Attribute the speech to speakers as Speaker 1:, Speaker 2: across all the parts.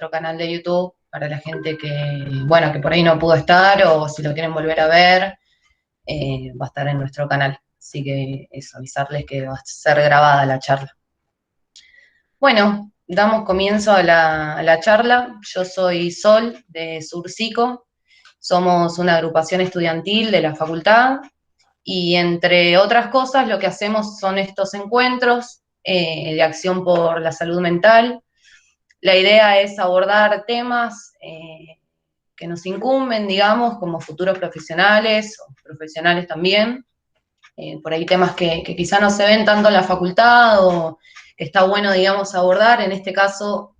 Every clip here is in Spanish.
Speaker 1: nuestro canal de YouTube para la gente que, bueno, que por ahí no pudo estar o si lo quieren volver a ver, va a estar en nuestro canal. Así que eso, avisarles que va a ser grabada la charla. Bueno, damos comienzo a la charla. Yo soy Sol, de Surcico. Somos una agrupación estudiantil de la facultad y entre otras cosas lo que hacemos son estos encuentros de acción por la salud mental. La idea es abordar temas que nos incumben, digamos, como futuros profesionales o profesionales también. Por ahí temas que quizá no se ven tanto en la facultad o que está bueno, digamos, abordar. En este caso,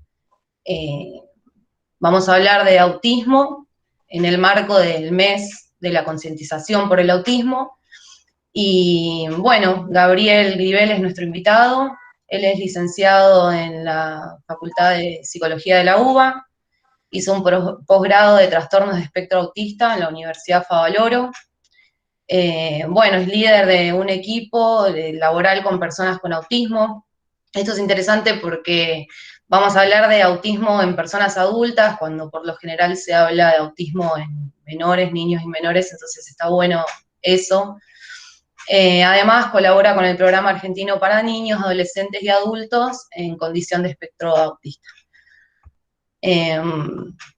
Speaker 1: vamos a hablar de autismo en el marco del mes de la concientización por el autismo. Y bueno, Gabriel Gribel es nuestro invitado. Él es licenciado en la Facultad de Psicología de la UBA, hizo un posgrado de trastornos de espectro autista en la Universidad Favaloro. Bueno, es líder de un equipo laboral con personas con autismo. Esto es interesante porque vamos a hablar de autismo en personas adultas, cuando por lo general se habla de autismo en menores, niños y menores, entonces está bueno eso. Además, colabora con el Programa Argentino para Niños, Adolescentes y Adultos en condición de espectro autista.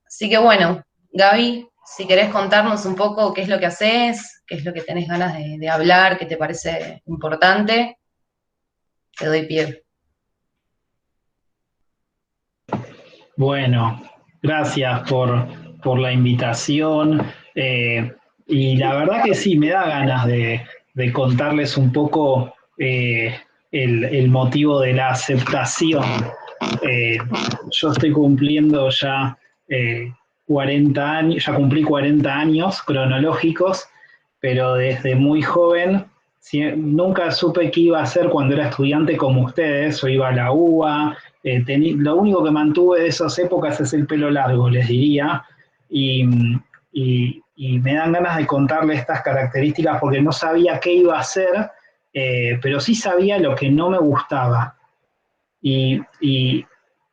Speaker 1: Así que bueno, Gaby, si querés contarnos un poco qué es lo que haces, qué es lo que tenés ganas de hablar, qué te parece importante, te doy pie.
Speaker 2: Bueno, gracias por la invitación. Y la verdad que sí, me da ganas de contarles un poco el motivo de la aceptación. Yo estoy cumpliendo ya 40 años, ya cumplí 40 años cronológicos, pero desde muy joven nunca supe qué iba a hacer cuando era estudiante como ustedes. Yo iba a la UBA, lo único que mantuve de esas épocas es el pelo largo, les diría, y, y me dan ganas de contarles estas características porque no sabía qué iba a hacer, pero sí sabía lo que no me gustaba. Y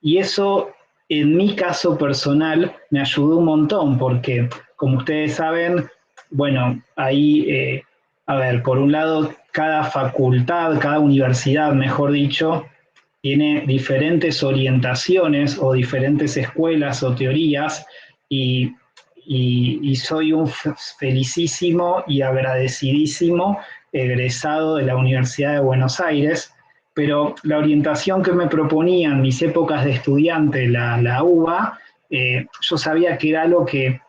Speaker 2: eso, en mi caso personal, me ayudó un montón, porque, como ustedes saben, bueno, ahí, a ver, por un lado, cada facultad, cada universidad, mejor dicho, tiene diferentes orientaciones o diferentes escuelas o teorías, y, y soy un felicísimo y agradecidísimo egresado de la Universidad de Buenos Aires, pero la orientación que me proponía en mis épocas de estudiante, la UBA, yo sabía que era algo que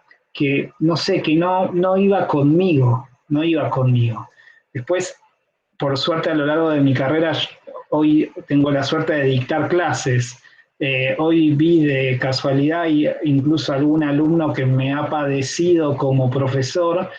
Speaker 2: no sé, que no iba conmigo, no iba conmigo. Después, por suerte, a lo largo de mi carrera, hoy tengo la suerte de dictar clases. Hoy vi de casualidad incluso algún alumno que me ha padecido como profesor,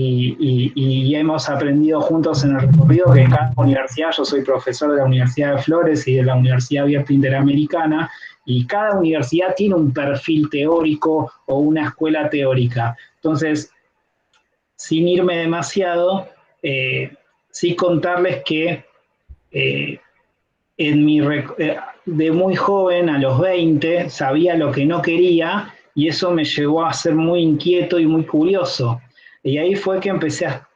Speaker 2: y hemos aprendido juntos en el recorrido que en cada universidad, yo soy profesor de la Universidad de Flores y de la Universidad Abierta Interamericana, y cada universidad tiene un perfil teórico o una escuela teórica. Entonces, sin irme demasiado, sí contarles que de muy joven, a los 20, sabía lo que no quería, y eso me llevó a ser muy inquieto y muy curioso. Y ahí fue que empecé a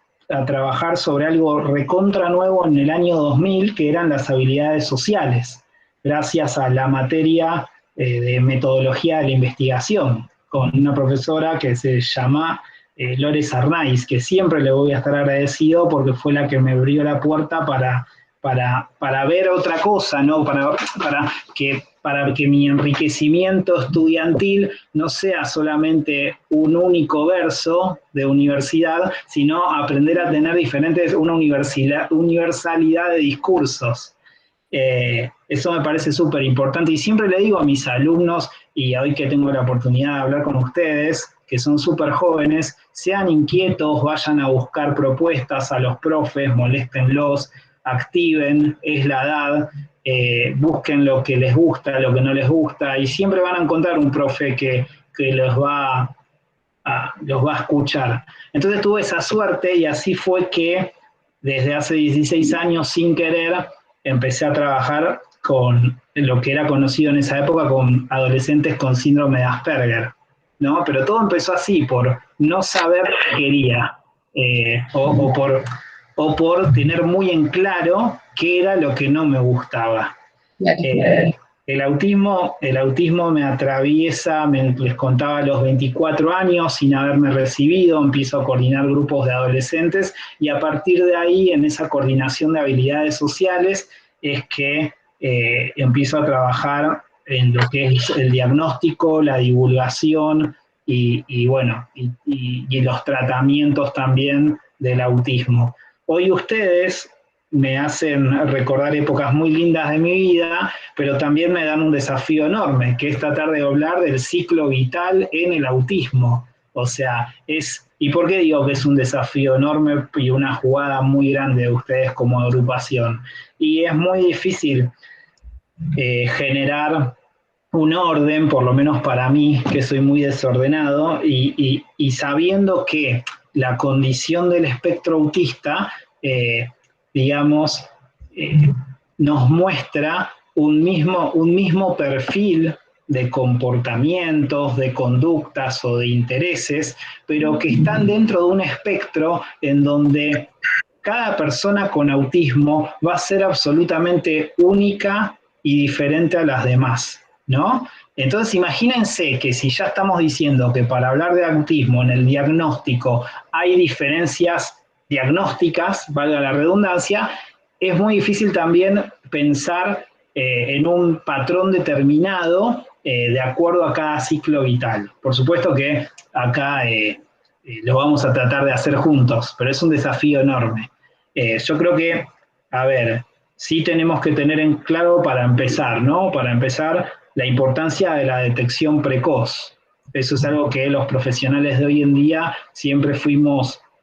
Speaker 2: trabajar sobre algo recontra nuevo en el año 2000, que eran las habilidades sociales, gracias a la materia de metodología de la investigación, con una profesora que se llama Lore Sarnaiz, que siempre le voy a estar agradecido porque fue la que me abrió la puerta para ver otra cosa, ¿no? Para que mi enriquecimiento estudiantil no sea solamente un único verso de universidad, sino aprender a tener una universalidad de discursos. Eso me parece súper importante, y siempre le digo a mis alumnos, y hoy que tengo la oportunidad de hablar con ustedes, que son súper jóvenes, sean inquietos, vayan a buscar propuestas a los profes, moléstenlos, activen, es la edad, busquen lo que les gusta, lo que no les gusta, y siempre van a encontrar un profe que los va a escuchar. Entonces tuve esa suerte, y así fue que desde hace 16 años, sin querer, empecé a trabajar con lo que era conocido en esa época con adolescentes con síndrome de Asperger, ¿no? Pero todo empezó así, por no saber lo que quería, o por tener muy en claro qué era lo que no me gustaba. Eh, el autismo me atraviesa, les contaba a los 24 años, sin haberme recibido, empiezo a coordinar grupos de adolescentes y a partir de ahí, en esa coordinación de habilidades sociales, es que empiezo a trabajar en lo que es el diagnóstico, la divulgación y los tratamientos también del autismo. Hoy ustedes me hacen recordar épocas muy lindas de mi vida, pero también me dan un desafío enorme, que es tratar de hablar del ciclo vital en el autismo. O sea, ¿y por qué digo que es un desafío enorme y una jugada muy grande de ustedes como agrupación? Y es muy difícil generar un orden, por lo menos para mí, que soy muy desordenado, y sabiendo que la condición del espectro autista, eh, digamos, eh, nos muestra un mismo perfil de comportamientos, de conductas o de intereses, pero que están dentro de un espectro en donde cada persona con autismo va a ser absolutamente única y diferente a las demás, ¿no? Entonces imagínense que si ya estamos diciendo que para hablar de autismo en el diagnóstico hay diferencias diagnósticas, valga la redundancia, es muy difícil también pensar en un patrón determinado de acuerdo a cada ciclo vital. Por supuesto que acá lo vamos a tratar de hacer juntos, pero es un desafío enorme. Yo creo que, a ver, sí tenemos que tener en claro para empezar, ¿no? Para empezar, la importancia de la detección precoz. Eso es algo que los profesionales de hoy en día siempre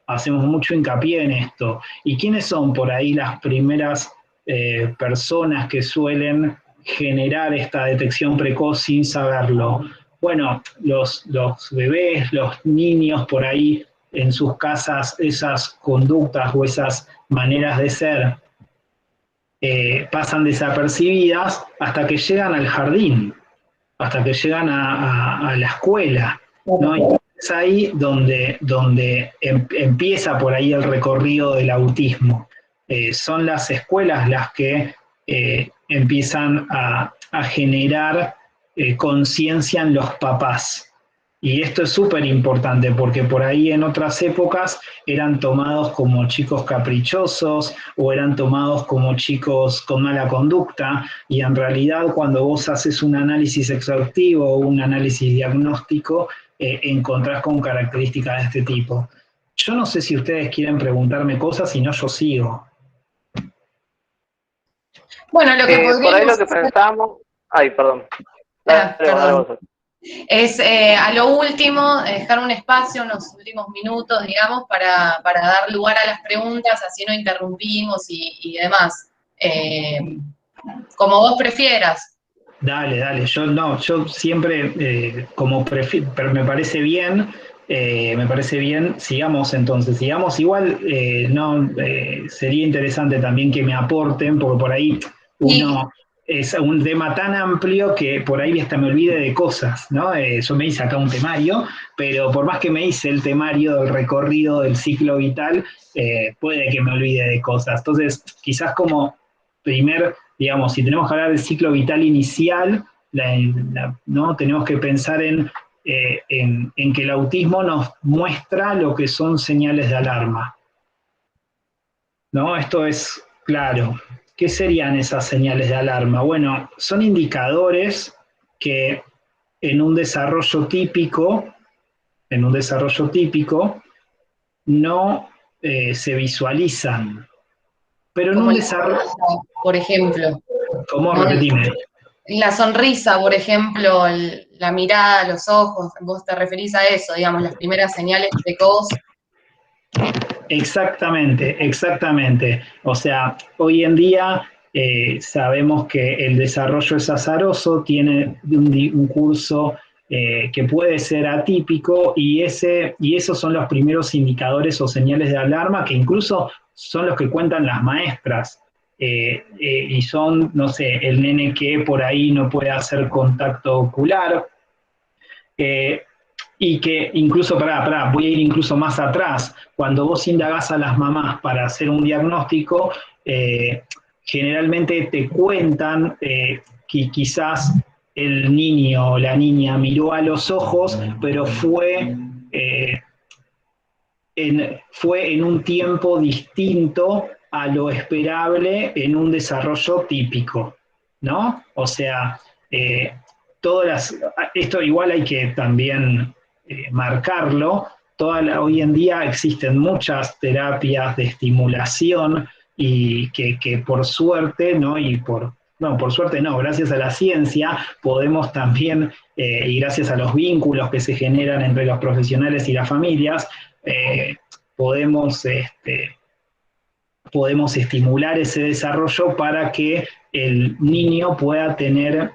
Speaker 2: hacemos mucho hincapié en esto. ¿Y quiénes son por ahí las primeras personas que suelen generar esta detección precoz sin saberlo? Bueno, los bebés, los niños por ahí en sus casas, esas conductas o esas maneras de ser pasan desapercibidas hasta que llegan al jardín, hasta que llegan a la escuela, ¿no? Y es ahí donde empieza por ahí el recorrido del autismo. Son las escuelas las que empiezan a generar conciencia en los papás. Y esto es súper importante porque por ahí en otras épocas eran tomados como chicos caprichosos o eran tomados como chicos con mala conducta y en realidad cuando vos haces un análisis exhaustivo o un análisis diagnóstico encontrás con características de este tipo. Yo no sé si ustedes quieren preguntarme cosas, si no yo sigo.
Speaker 1: Bueno, lo que
Speaker 3: Por ahí
Speaker 1: podríamos
Speaker 3: lo que
Speaker 1: hacer,
Speaker 3: pensamos... Ay, perdón. Dale, dale
Speaker 1: perdón,
Speaker 3: vos.
Speaker 1: es a lo último dejar un espacio, unos últimos minutos, digamos, para dar lugar a las preguntas, así no interrumpimos y demás. Como vos prefieras.
Speaker 2: Dale, dale, yo siempre, me parece bien, sigamos entonces, sigamos igual, no, sería interesante también que me aporten, porque por ahí
Speaker 1: Y,
Speaker 2: uno es un tema tan amplio que por ahí hasta me olvide de cosas, ¿no? Yo me hice acá un temario, pero por más que me hice el temario del recorrido del ciclo vital, puede que me olvide de cosas. Entonces, quizás como primer digamos, si tenemos que hablar del ciclo vital inicial, ¿no? Tenemos que pensar en que el autismo nos muestra lo que son señales de alarma. ¿No? Esto es claro. ¿Qué serían esas señales de alarma? Bueno, son indicadores que en un desarrollo típico, no se visualizan. Pero en
Speaker 1: como
Speaker 2: un
Speaker 1: la
Speaker 2: desarrollo,
Speaker 1: sonrisa, por ejemplo,
Speaker 2: ¿cómo?
Speaker 1: ¿no?
Speaker 2: Repetime.
Speaker 1: La sonrisa, por ejemplo, la mirada, los ojos, vos te referís a eso, digamos, las primeras señales precoz.
Speaker 2: Exactamente, exactamente. O sea, hoy en día sabemos que el desarrollo es azaroso, tiene un curso que puede ser atípico y esos son los primeros indicadores o señales de alarma que incluso son los que cuentan las maestras. y son, no sé, el nene que por ahí no puede hacer contacto ocular, eh, y que incluso, voy a ir incluso más atrás, cuando vos indagás a las mamás para hacer un diagnóstico, generalmente te cuentan que quizás el niño o la niña miró a los ojos, pero fue en un tiempo distinto a lo esperable en un desarrollo típico, ¿no? O sea, eh, esto igual hay que también marcarlo. Hoy en día existen muchas terapias de estimulación y que por suerte, ¿no? No, por suerte no, gracias a la ciencia podemos también, y gracias a los vínculos que se generan entre los profesionales y las familias, eh, podemos, podemos estimular ese desarrollo para que el niño pueda tener,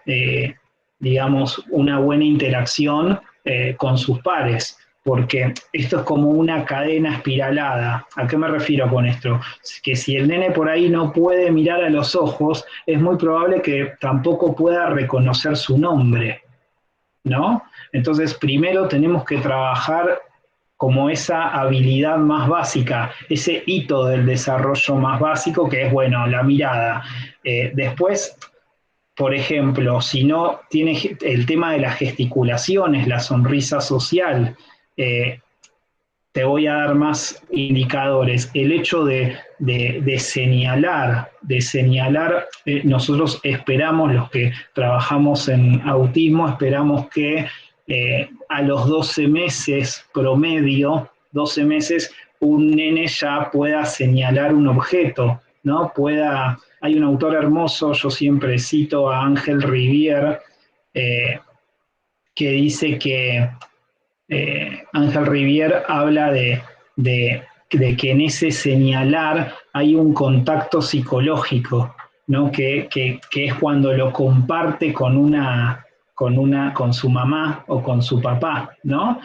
Speaker 2: digamos, una buena interacción con sus pares, porque esto es como una cadena espiralada. ¿A qué me refiero con esto? Que si el nene por ahí no puede mirar a los ojos, es muy probable que tampoco pueda reconocer su nombre, ¿no? Entonces, primero tenemos que trabajar como esa habilidad más básica, ese hito del desarrollo más básico que es, bueno, la mirada. Después, por ejemplo, si no tiene el tema de las gesticulaciones, la sonrisa social, eh, te voy a dar más indicadores. El hecho de señalar, nosotros esperamos, los que trabajamos en autismo, esperamos que a los 12 meses promedio, 12 meses, un nene ya pueda señalar un objeto, ¿no? Hay un autor hermoso, yo siempre cito a Ángel Rivière, eh, que dice que Ángel Rivière habla de que en ese señalar hay un contacto psicológico, ¿no? Que es cuando lo comparte con su mamá o con su papá, ¿no?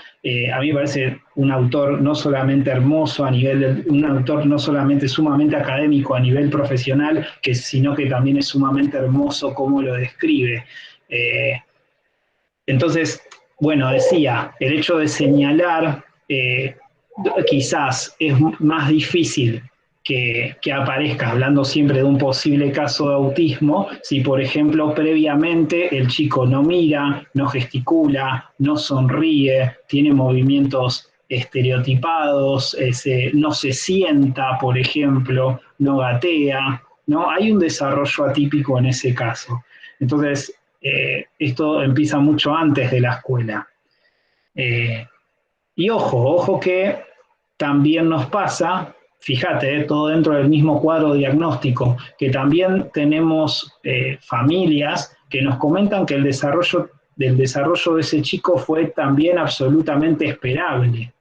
Speaker 2: A mí me parece un autor no solamente hermoso un autor no solamente sumamente académico a nivel profesional, sino que también es sumamente hermoso cómo lo describe. Entonces, bueno, decía, el hecho de señalar quizás es más difícil que aparezca, hablando siempre de un posible caso de autismo, si por ejemplo previamente el chico no mira, no gesticula, no sonríe, tiene movimientos estereotipados, no se sienta, por ejemplo, no gatea, ¿no? Hay un desarrollo atípico en ese caso. Entonces, esto empieza mucho antes de la escuela. Y ojo que también nos pasa, fíjate, todo dentro del mismo cuadro diagnóstico, que también tenemos familias que nos comentan que el desarrollo de ese chico fue también absolutamente esperable,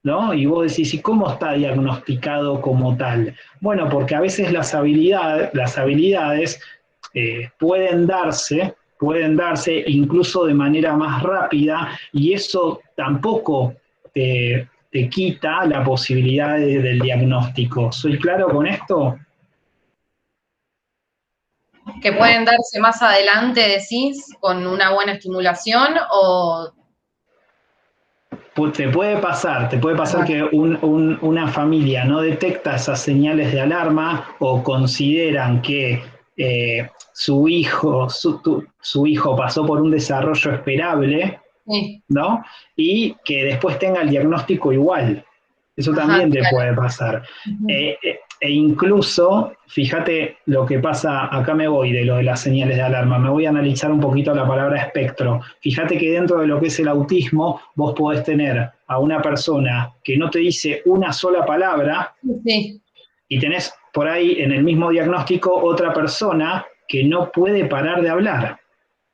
Speaker 2: ¿no? Y vos decís, ¿y cómo está diagnosticado como tal? Bueno, porque a veces las habilidades pueden darse incluso de manera más rápida, y eso tampoco te quita la posibilidad del diagnóstico. ¿Soy claro con esto?
Speaker 1: Que pueden darse más adelante, decís, con una buena estimulación o...
Speaker 2: Te puede pasar que una familia no detecta esas señales de alarma o consideran que su hijo pasó por un desarrollo esperable,
Speaker 1: Sí.
Speaker 2: ¿no? Y que después tenga el diagnóstico igual. Eso también te puede pasar. E incluso, fíjate lo que pasa, acá me voy de lo de las señales de alarma, me voy a analizar un poquito la palabra espectro. Fíjate que dentro de lo que es el autismo, vos podés tener a una persona que no te dice una sola palabra, sí, y tenés por ahí en el mismo diagnóstico otra persona que no puede parar de hablar,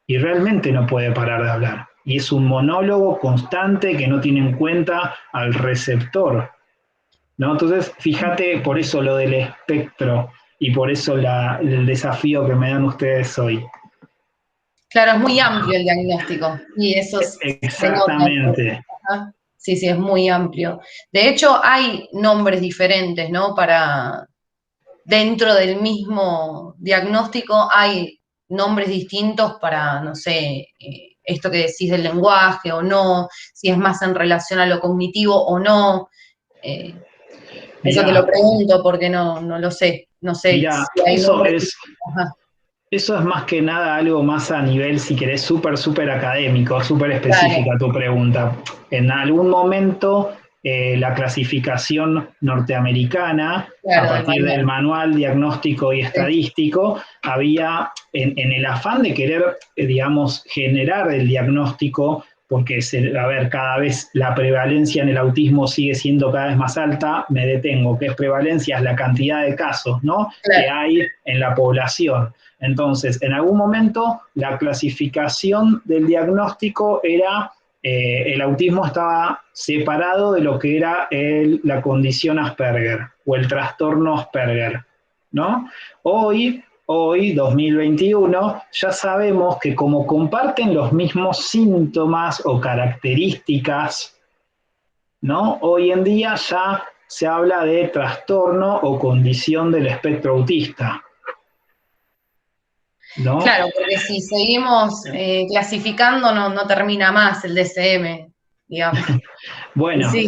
Speaker 2: y realmente no puede parar de hablar. Y es un monólogo constante que no tiene en cuenta al receptor, ¿no? Entonces, fíjate, por eso lo del espectro y por eso el desafío que me dan ustedes hoy.
Speaker 1: Claro, es muy amplio el diagnóstico y eso
Speaker 2: Exactamente.
Speaker 1: Sí, es muy amplio. De hecho, hay nombres diferentes, ¿no? Para dentro del mismo diagnóstico hay nombres distintos para, no sé, esto que decís del lenguaje o no, si es más en relación a lo cognitivo o no. Eso te lo
Speaker 2: Mirá,
Speaker 1: pregunto porque no lo sé. No sé
Speaker 2: mirá,
Speaker 1: si hay nombres. Ajá,
Speaker 2: eso es más que nada algo más a nivel, si querés, súper académico, súper
Speaker 1: claro,
Speaker 2: específica tu pregunta. En algún momento, la clasificación norteamericana, a
Speaker 1: claro, del
Speaker 2: partir del
Speaker 1: manual.
Speaker 2: manual diagnóstico y
Speaker 1: Sí,
Speaker 2: estadístico, había, en el afán de querer, digamos, generar el diagnóstico, porque, a ver, cada vez la prevalencia en el autismo sigue siendo cada vez más alta, me detengo, que es prevalencia, es la cantidad de casos, ¿no?, que
Speaker 1: claro,
Speaker 2: hay en la población. Entonces, en algún momento, la clasificación del diagnóstico era, el autismo estaba separado de lo que era la condición Asperger o el trastorno Asperger, ¿no? Hoy, 2021, ya sabemos que como comparten los mismos síntomas o características, ¿no? Hoy en día ya se habla de trastorno o condición del espectro autista, ¿no?
Speaker 1: claro, porque si seguimos clasificando no termina más el DSM, digamos. Y
Speaker 2: Bueno,
Speaker 1: sí,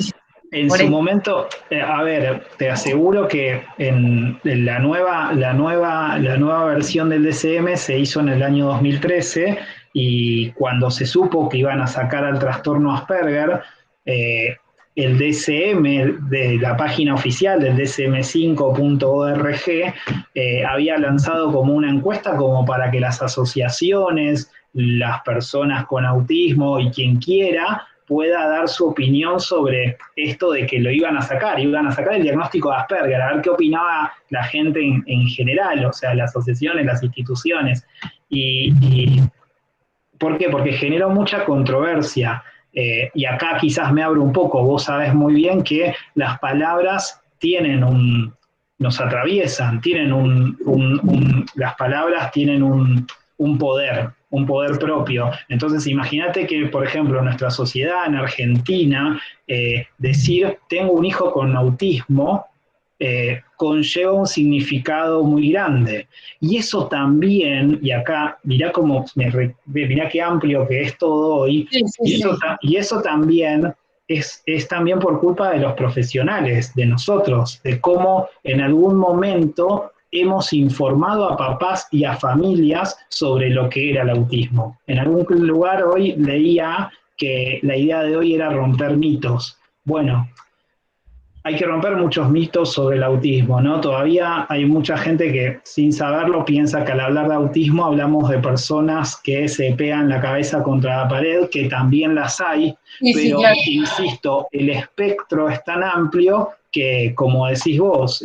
Speaker 2: en
Speaker 1: por
Speaker 2: su
Speaker 1: eso.
Speaker 2: momento, a ver, te aseguro que en la nueva versión del DCM se hizo en el año 2013 y cuando se supo que iban a sacar al trastorno Asperger, eh, el DCM de la página oficial del DCM5.org había lanzado como una encuesta como para que las asociaciones, las personas con autismo y quien quiera pueda dar su opinión sobre esto de que iban a sacar el diagnóstico de Asperger, a ver qué opinaba la gente en general, o sea, las asociaciones, las instituciones. Y ¿por qué? Porque generó mucha controversia. Y acá quizás me abro un poco, vos sabés muy bien que las palabras nos atraviesan, las palabras tienen un poder propio. Entonces, imagínate que, por ejemplo, en nuestra sociedad, en Argentina, decir tengo un hijo con autismo conlleva un significado muy grande. Y eso también, y acá mirá qué amplio que es todo hoy,
Speaker 1: Sí, sí, sí.
Speaker 2: y eso también es también por culpa de los profesionales, de nosotros, de cómo en algún momento hemos informado a papás y a familias sobre lo que era el autismo. En algún lugar hoy leía que la idea de hoy era romper mitos. Bueno, hay que romper muchos mitos sobre el autismo, ¿no? Todavía hay mucha gente que sin saberlo piensa que al hablar de autismo hablamos de personas que se pegan la cabeza contra la pared, que también las hay,
Speaker 1: Sí, sí,
Speaker 2: pero
Speaker 1: claro.
Speaker 2: insisto, el espectro es tan amplio que, como decís vos,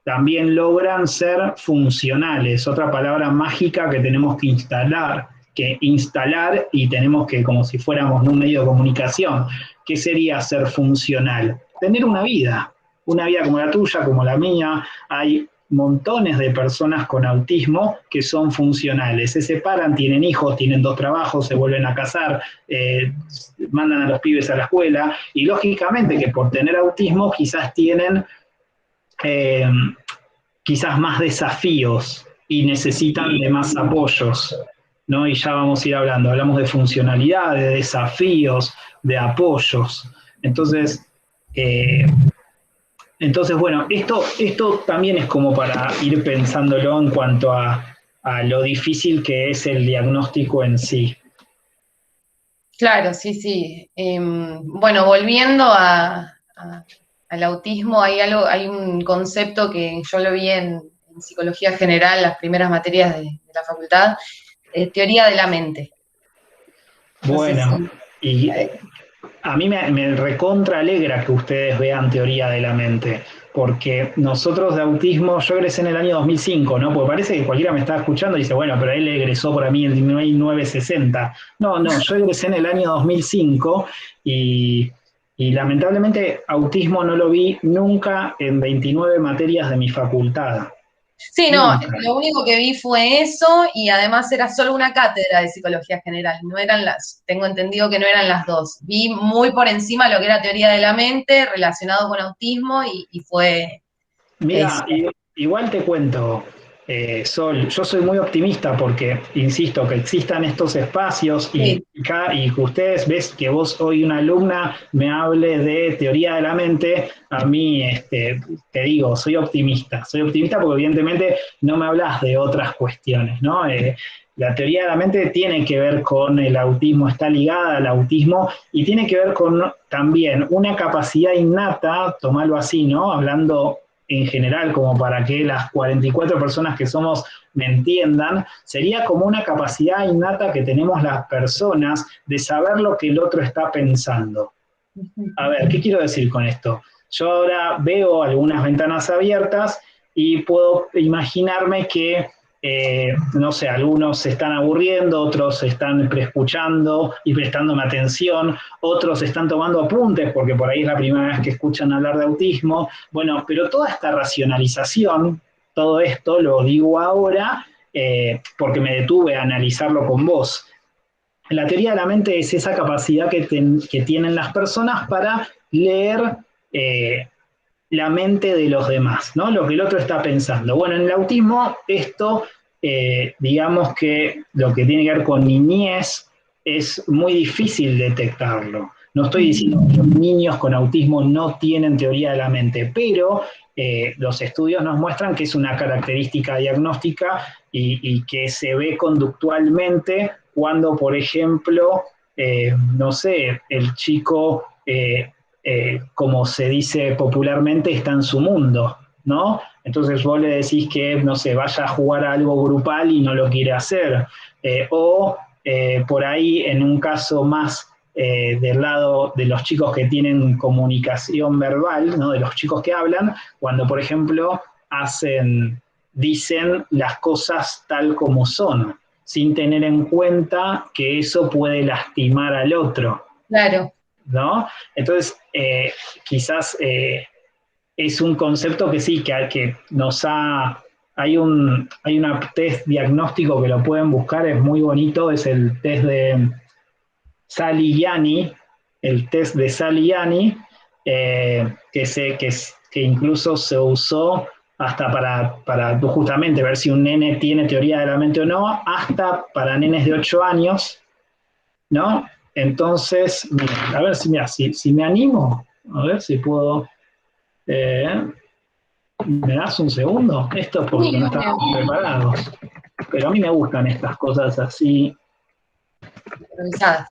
Speaker 2: también logran ser funcionales, otra palabra mágica que tenemos que instalar y tenemos que, como si fuéramos un medio de comunicación, ¿qué sería ser funcional? Tener una vida como la tuya, como la mía. Hay montones de personas con autismo que son funcionales, se separan, tienen hijos, tienen 2 trabajos, se vuelven a casar, mandan a los pibes a la escuela y lógicamente que por tener autismo quizás tienen eh, quizás más desafíos y necesitan de más apoyos, ¿no? Y ya vamos a ir hablamos de funcionalidad, de desafíos, de apoyos. Entonces, eh, bueno, esto también es como para ir pensándolo en cuanto a lo difícil que es el diagnóstico en sí.
Speaker 1: Claro, sí, sí. Bueno, volviendo al autismo, hay un concepto que yo lo vi en psicología general, las primeras materias de la facultad, teoría de la mente. No sé
Speaker 2: Bueno,
Speaker 1: si.
Speaker 2: y a mí me recontra alegra que ustedes vean teoría de la mente, porque nosotros de autismo, yo egresé en el año 2005, ¿no? Porque parece que cualquiera me está escuchando y dice, bueno, pero él egresó por mí en 1960. No, yo egresé en el año 2005 y, y lamentablemente autismo no lo vi nunca en 29 materias de mi facultad.
Speaker 1: Sí, no,
Speaker 2: Nunca.
Speaker 1: lo único que vi fue eso y además era solo una cátedra de psicología general, no eran tengo entendido que no eran las dos. Vi muy por encima lo que era teoría de la mente relacionado con autismo y fue
Speaker 2: Mira,
Speaker 1: eso.
Speaker 2: igual te cuento, Sol, yo soy muy optimista porque, insisto, que existan estos espacios
Speaker 1: Sí.
Speaker 2: y que ustedes ves que vos hoy una alumna me hable de teoría de la mente, a mí te digo, soy optimista porque evidentemente no me hablas de otras cuestiones, ¿no? La teoría de la mente tiene que ver con el autismo, está ligada al autismo y tiene que ver con también una capacidad innata, tomarlo así, ¿no? Hablando en general, como para que las 44 personas que somos me entiendan, sería como una capacidad innata que tenemos las personas de saber lo que el otro está pensando. A ver, ¿qué quiero decir con esto? Yo ahora veo algunas ventanas abiertas y puedo imaginarme que, no sé, algunos se están aburriendo, otros se están escuchando y prestándome atención, otros están tomando apuntes porque por ahí es la primera vez que escuchan hablar de autismo. Bueno, pero toda esta racionalización, todo esto lo digo ahora porque me detuve a analizarlo con vos. La teoría de la mente es esa capacidad que tienen las personas para leer eh, la mente de los demás, ¿no? Lo que el otro está pensando. Bueno, en el autismo esto, digamos que lo que tiene que ver con niñez es muy difícil detectarlo. No estoy diciendo que los niños con autismo no tienen teoría de la mente, pero los estudios nos muestran que es una característica diagnóstica y que se ve conductualmente cuando, por ejemplo, no sé, el chico como se dice popularmente, está en su mundo, ¿no? Entonces vos le decís que, no sé, vaya a jugar a algo grupal y no lo quiere hacer. Por ahí, en un caso más del lado de los chicos que tienen comunicación verbal, ¿no? De los chicos que hablan, cuando, por ejemplo, dicen las cosas tal como son, sin tener en cuenta que eso puede lastimar al otro.
Speaker 1: Claro.
Speaker 2: ¿No? Entonces, quizás es un concepto que sí, que nos ha... hay una test diagnóstico que lo pueden buscar, es muy bonito, es el test de Saliani, el test de Saliani, que incluso se usó hasta para justamente ver si un nene tiene teoría de la mente o no, hasta para nenes de 8 años, ¿no? Entonces, mira, a ver si me animo, a ver si puedo. eh, ¿Me das un segundo? Esto es porque
Speaker 1: Sí,
Speaker 2: no
Speaker 1: obvio.
Speaker 2: estábamos preparados. Pero a mí me gustan estas cosas así
Speaker 1: Improvisadas.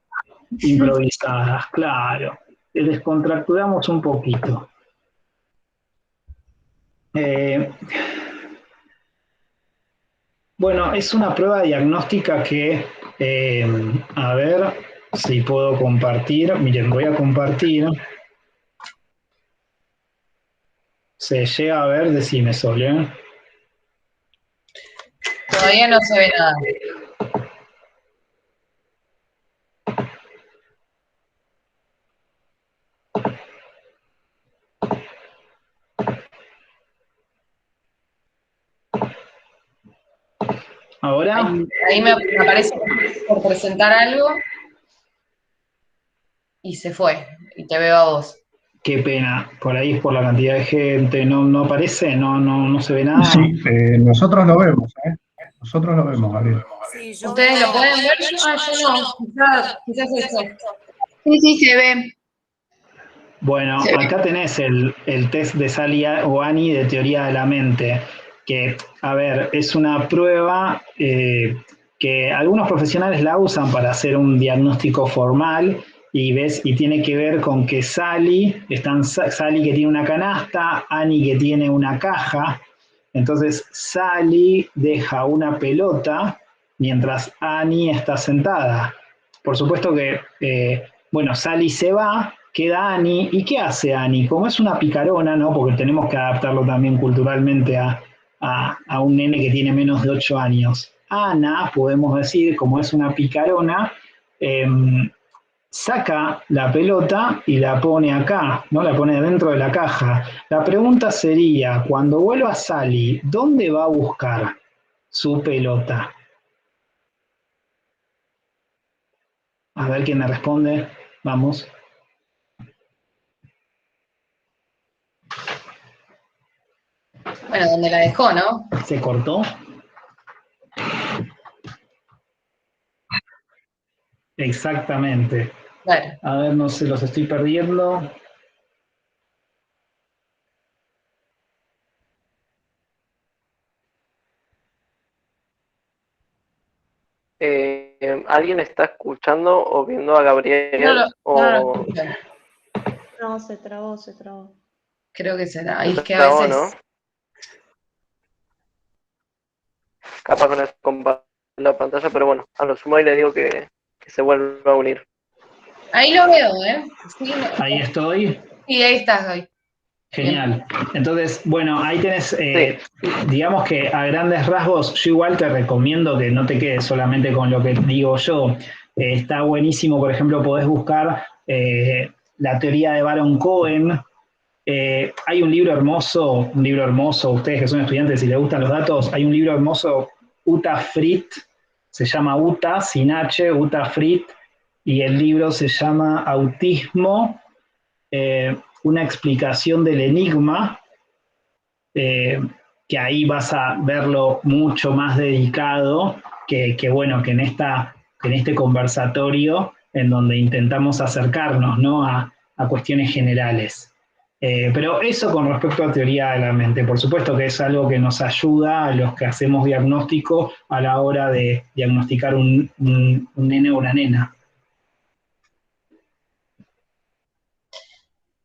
Speaker 2: improvisadas, claro. Descontracturamos un poquito. Eh, bueno, es una prueba diagnóstica que, a ver si puedo compartir. Miren, voy a compartir. Se llega a ver, decime, Sol, ¿eh?
Speaker 1: Todavía no se ve nada.
Speaker 2: Ahora,
Speaker 1: Ahí me aparece por presentar algo y se fue. Y te veo a vos.
Speaker 2: qué pena, por ahí es por la cantidad de gente, no aparece, no se ve nada.
Speaker 4: Sí, nosotros lo vemos, ¿eh? Nosotros lo vemos, Gabriel.
Speaker 5: Sí, yo
Speaker 1: ¿Ustedes lo
Speaker 5: veo.
Speaker 1: pueden ver? Yo no. Quizás eso.
Speaker 6: Sí, sí, se ve.
Speaker 2: Bueno, acá tenés el test de Sally o Annie de teoría de la mente, que, a ver, es una prueba que algunos profesionales la usan para hacer un diagnóstico formal y tiene que ver con que Sally que tiene una canasta, Annie que tiene una caja, entonces Sally deja una pelota mientras Annie está sentada. Por supuesto que, bueno, Sally se va, queda Annie. ¿Y qué hace Annie? Como es una picarona, ¿no? Porque tenemos que adaptarlo también culturalmente a un nene que tiene menos de 8 años. Ana, podemos decir, como es una picarona, eh, saca la pelota y la pone acá, ¿no? La pone dentro de la caja. La pregunta sería, cuando vuelva Sally, ¿dónde va a buscar su pelota? A ver quién me responde. Vamos.
Speaker 1: Bueno, Bueno, donde la dejó, ¿no?
Speaker 2: ¿Se cortó? Exactamente.
Speaker 1: Claro.
Speaker 2: A ver, no sé, los estoy perdiendo.
Speaker 3: ¿Alguien está escuchando o viendo a
Speaker 1: No,
Speaker 3: Gabriel?
Speaker 1: no lo
Speaker 3: O
Speaker 1: escucho.
Speaker 5: No, se trabó, se trabó.
Speaker 1: Creo que será. Y es
Speaker 3: se
Speaker 1: que a
Speaker 3: trabó,
Speaker 1: veces.
Speaker 3: ¿no? Capaz con eso compartir la pantalla, pero bueno, a lo sumo ahí le digo que se vuelva a unir.
Speaker 1: Ahí lo veo, ¿eh? Sí,
Speaker 2: Ahí estoy.
Speaker 1: sí, ahí estás, Gaby.
Speaker 2: Genial. Entonces, bueno, ahí tenés, digamos que a grandes rasgos, yo igual te recomiendo que no te quedes solamente con lo que digo yo. Está buenísimo, por ejemplo, podés buscar la teoría de Baron Cohen. Hay un libro hermoso, ustedes que son estudiantes y les gustan los datos, hay un libro hermoso, Uta Frith, se llama Uta, sin H, Uta Frith, y el libro se llama Autismo, una explicación del enigma, que ahí vas a verlo mucho más dedicado bueno, que en este conversatorio en donde intentamos acercarnos, ¿no? a cuestiones generales. Pero eso con respecto a teoría de la mente, por supuesto que es algo que nos ayuda a los que hacemos diagnóstico a la hora de diagnosticar un nene o una nena.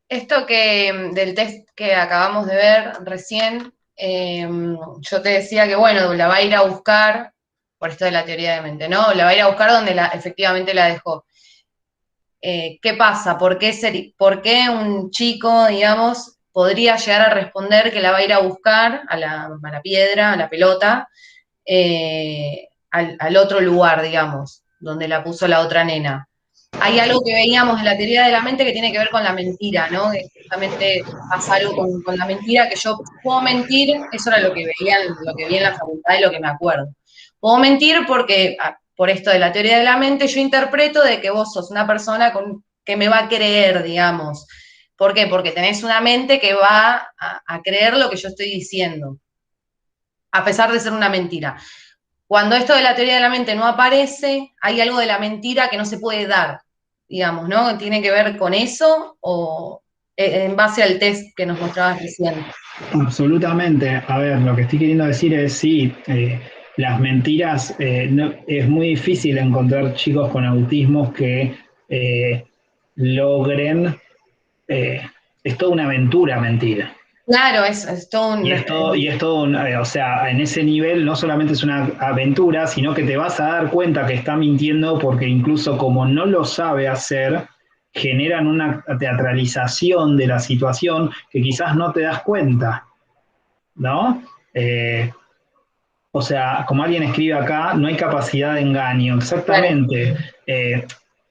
Speaker 1: Esto que del test que acabamos de ver recién, yo te decía que, bueno, la va a ir a buscar, por esto de la teoría de mente, ¿no? La va a ir a buscar donde efectivamente la dejó. ¿Qué pasa? ¿Por qué un chico, digamos, podría llegar a responder que la va a ir a buscar a la piedra, a la pelota, al otro lugar, digamos, donde la puso la otra nena? Hay algo que veíamos en la teoría de la mente que tiene que ver con la mentira, ¿no? Que justamente pasa algo con la mentira, que yo puedo mentir, eso era lo que vi en la facultad y lo que me acuerdo. Puedo mentir porque, por esto de la teoría de la mente, yo interpreto de que vos sos una persona que me va a creer, digamos. ¿Por qué? Porque tenés una mente que va a creer lo que yo estoy diciendo, a pesar de ser una mentira. Cuando esto de la teoría de la mente no aparece, hay algo de la mentira que no se puede dar, digamos, ¿no? ¿Tiene que ver con eso o en base al test que nos mostrabas recién?
Speaker 2: Absolutamente. A ver, lo que estoy queriendo decir es sí, las mentiras, es muy difícil encontrar chicos con autismos que logren, es toda una aventura mentir.
Speaker 1: Claro, es todo un...
Speaker 2: Y es todo o sea, en ese nivel no solamente es una aventura, sino que te vas a dar cuenta que está mintiendo porque incluso como no lo sabe hacer, generan una teatralización de la situación que quizás no te das cuenta, ¿no? O sea, como alguien escribe acá, no hay capacidad de engaño. Exactamente.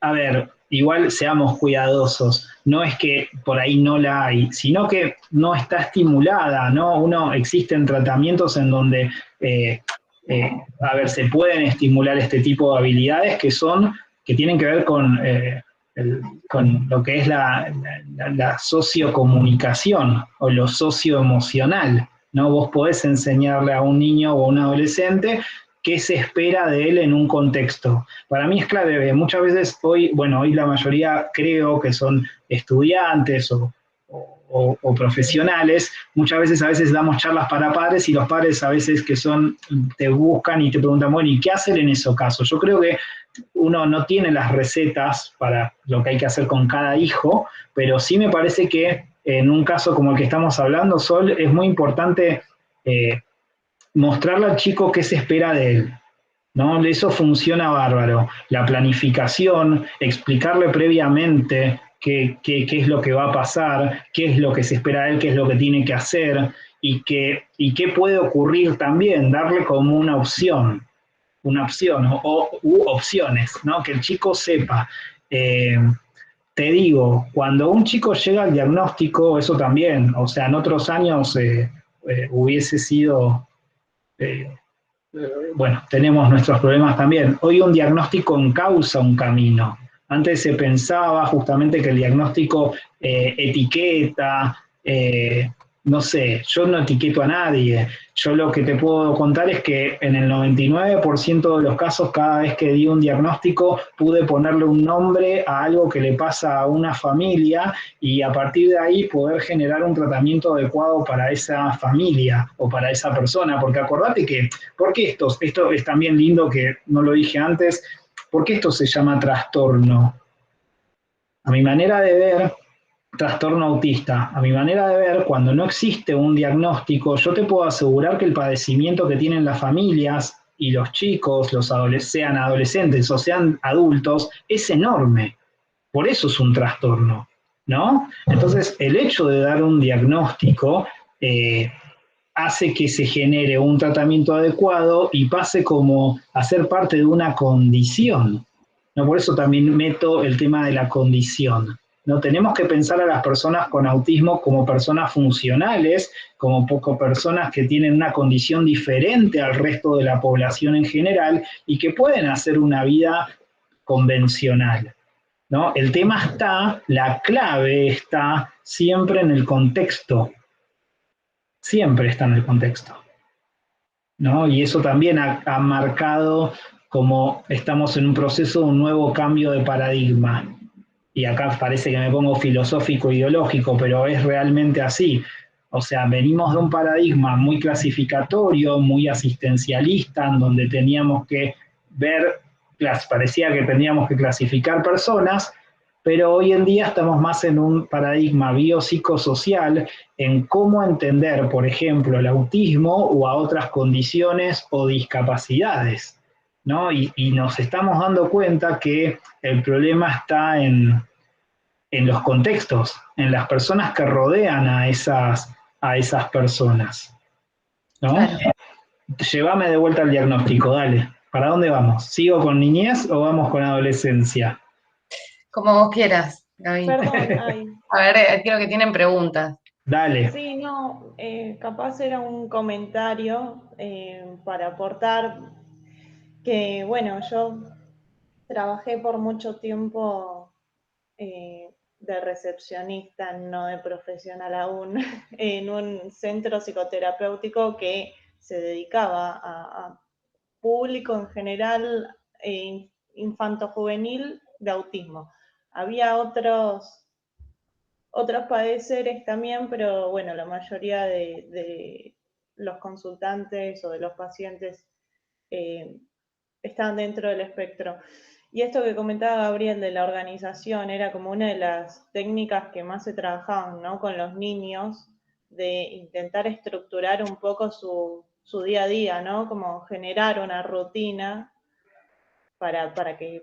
Speaker 2: A ver, igual seamos cuidadosos. No es que por ahí no la hay, sino que no está estimulada, ¿no? Existen tratamientos en donde, a ver, se pueden estimular este tipo de habilidades que tienen que ver con lo que es la sociocomunicación o lo socioemocional, ¿no? Vos podés enseñarle a un niño o a un adolescente qué se espera de él en un contexto. Para mí es clave, muchas veces hoy la mayoría creo que son estudiantes o profesionales, muchas veces a veces damos charlas para padres y los padres a veces te buscan y te preguntan, bueno, ¿y qué hacer en esos casos? Yo creo que uno no tiene las recetas para lo que hay que hacer con cada hijo, pero sí me parece que en un caso como el que estamos hablando, Sol, es muy importante mostrarle al chico qué se espera de él, ¿no? Eso funciona bárbaro. La planificación, explicarle previamente qué es lo que va a pasar, qué es lo que se espera de él, qué es lo que tiene que hacer y qué puede ocurrir también, darle como una opción u opciones, ¿no? Que el chico sepa. Te digo, cuando un chico llega al diagnóstico, eso también, o sea, en otros años hubiese sido, bueno, tenemos nuestros problemas también. Hoy un diagnóstico encausa un camino. Antes se pensaba justamente que el diagnóstico etiqueta, no sé, yo no etiqueto a nadie. Yo lo que te puedo contar es que en el 99% de los casos, cada vez que di un diagnóstico, pude ponerle un nombre a algo que le pasa a una familia y a partir de ahí poder generar un tratamiento adecuado para esa familia o para esa persona. Porque acordate que, ¿por qué esto es también lindo que no lo dije antes? ¿Por qué esto se llama trastorno? A mi manera de ver, trastorno autista. A mi manera de ver, cuando no existe un diagnóstico, yo te puedo asegurar que el padecimiento que tienen las familias y los chicos, sean adolescentes o sean adultos, es enorme. Por eso es un trastorno, ¿no? Entonces, el hecho de dar un diagnóstico hace que se genere un tratamiento adecuado y pase como a ser parte de una condición. ¿No? Por eso también meto el tema de la condición. ¿No? Tenemos que pensar a las personas con autismo como personas funcionales, como personas que tienen una condición diferente al resto de la población en general y que pueden hacer una vida convencional, ¿no? El tema está, la clave está siempre en el contexto, siempre está en el contexto, ¿no? Y eso también ha marcado como estamos en un proceso de un nuevo cambio de paradigma. Y acá parece que me pongo filosófico ideológico, pero es realmente así. O sea, venimos de un paradigma muy clasificatorio, muy asistencialista, en donde teníamos que ver, parecía que teníamos que clasificar personas, pero hoy en día estamos más en un paradigma biopsicosocial, en cómo entender, por ejemplo, el autismo o a otras condiciones o discapacidades, ¿no? Y nos estamos dando cuenta que el problema está en los contextos, en las personas que rodean a esas personas, ¿no?
Speaker 1: Claro.
Speaker 2: Llévame de vuelta al diagnóstico, dale. ¿Para dónde vamos? ¿Sigo con niñez o vamos con adolescencia?
Speaker 1: Como vos quieras, Gaby.
Speaker 5: Perdón, ay.
Speaker 1: A ver, creo que tienen preguntas.
Speaker 2: Dale.
Speaker 5: Sí, no, capaz era un comentario para aportar que, bueno, yo trabajé por mucho tiempo de recepcionista, no de profesional aún, en un centro psicoterapéutico que se dedicaba a público en general infanto-juvenil de autismo. Había otros padeceres también, pero bueno, la mayoría de los consultantes o de los pacientes están dentro del espectro. Y esto que comentaba Gabriel de la organización era como una de las técnicas que más se trabajaban, ¿no? Con los niños, de intentar estructurar un poco su día a día, ¿no? Como generar una rutina para que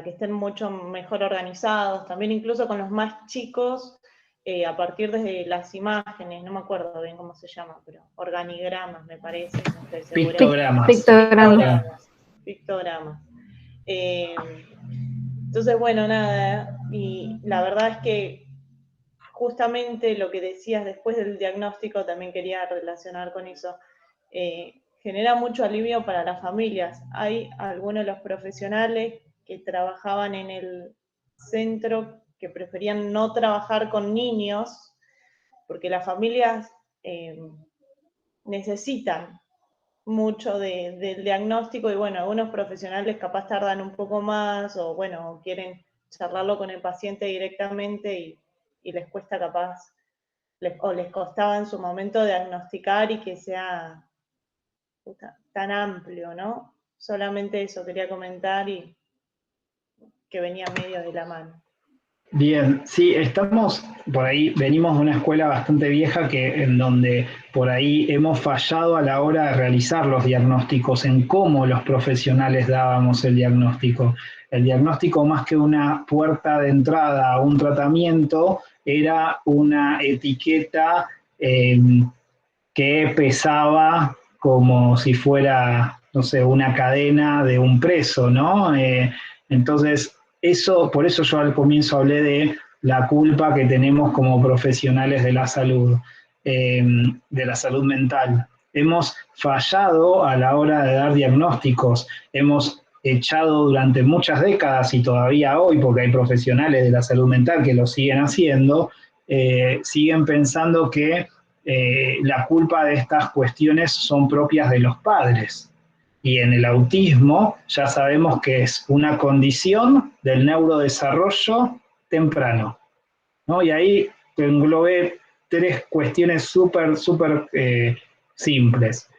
Speaker 5: estén mucho mejor organizados, también incluso con los más chicos, a partir de las imágenes, no me acuerdo bien cómo se llama, pero organigramas me parece, no estoy segura. Pictogramas. Entonces, bueno, nada, y la verdad es que justamente lo que decías después del diagnóstico, también quería relacionar con eso, genera mucho alivio para las familias. Hay algunos de los profesionales que trabajaban en el centro que preferían no trabajar con niños, porque las familias necesitan mucho del diagnóstico y bueno, algunos profesionales capaz tardan un poco más o bueno, quieren charlarlo con el paciente directamente y les cuesta capaz, o les costaba en su momento diagnosticar y que sea tan amplio, ¿no? Solamente eso quería comentar y que venía medio de la mano.
Speaker 2: Bien, sí, estamos por ahí, venimos de una escuela bastante vieja en donde por ahí hemos fallado a la hora de realizar los diagnósticos, en cómo los profesionales dábamos el diagnóstico. El diagnóstico, más que una puerta de entrada a un tratamiento, era una etiqueta que pesaba como si fuera, no sé, una cadena de un preso, ¿no? Entonces, por eso yo al comienzo hablé de la culpa que tenemos como profesionales de la salud mental. Hemos fallado a la hora de dar diagnósticos, hemos echado durante muchas décadas y todavía hoy, porque hay profesionales de la salud mental que lo siguen haciendo, siguen pensando que la culpa de estas cuestiones son propias de los padres. Y en el autismo ya sabemos que es una condición del neurodesarrollo temprano, ¿no? Y ahí englobé tres cuestiones súper simples.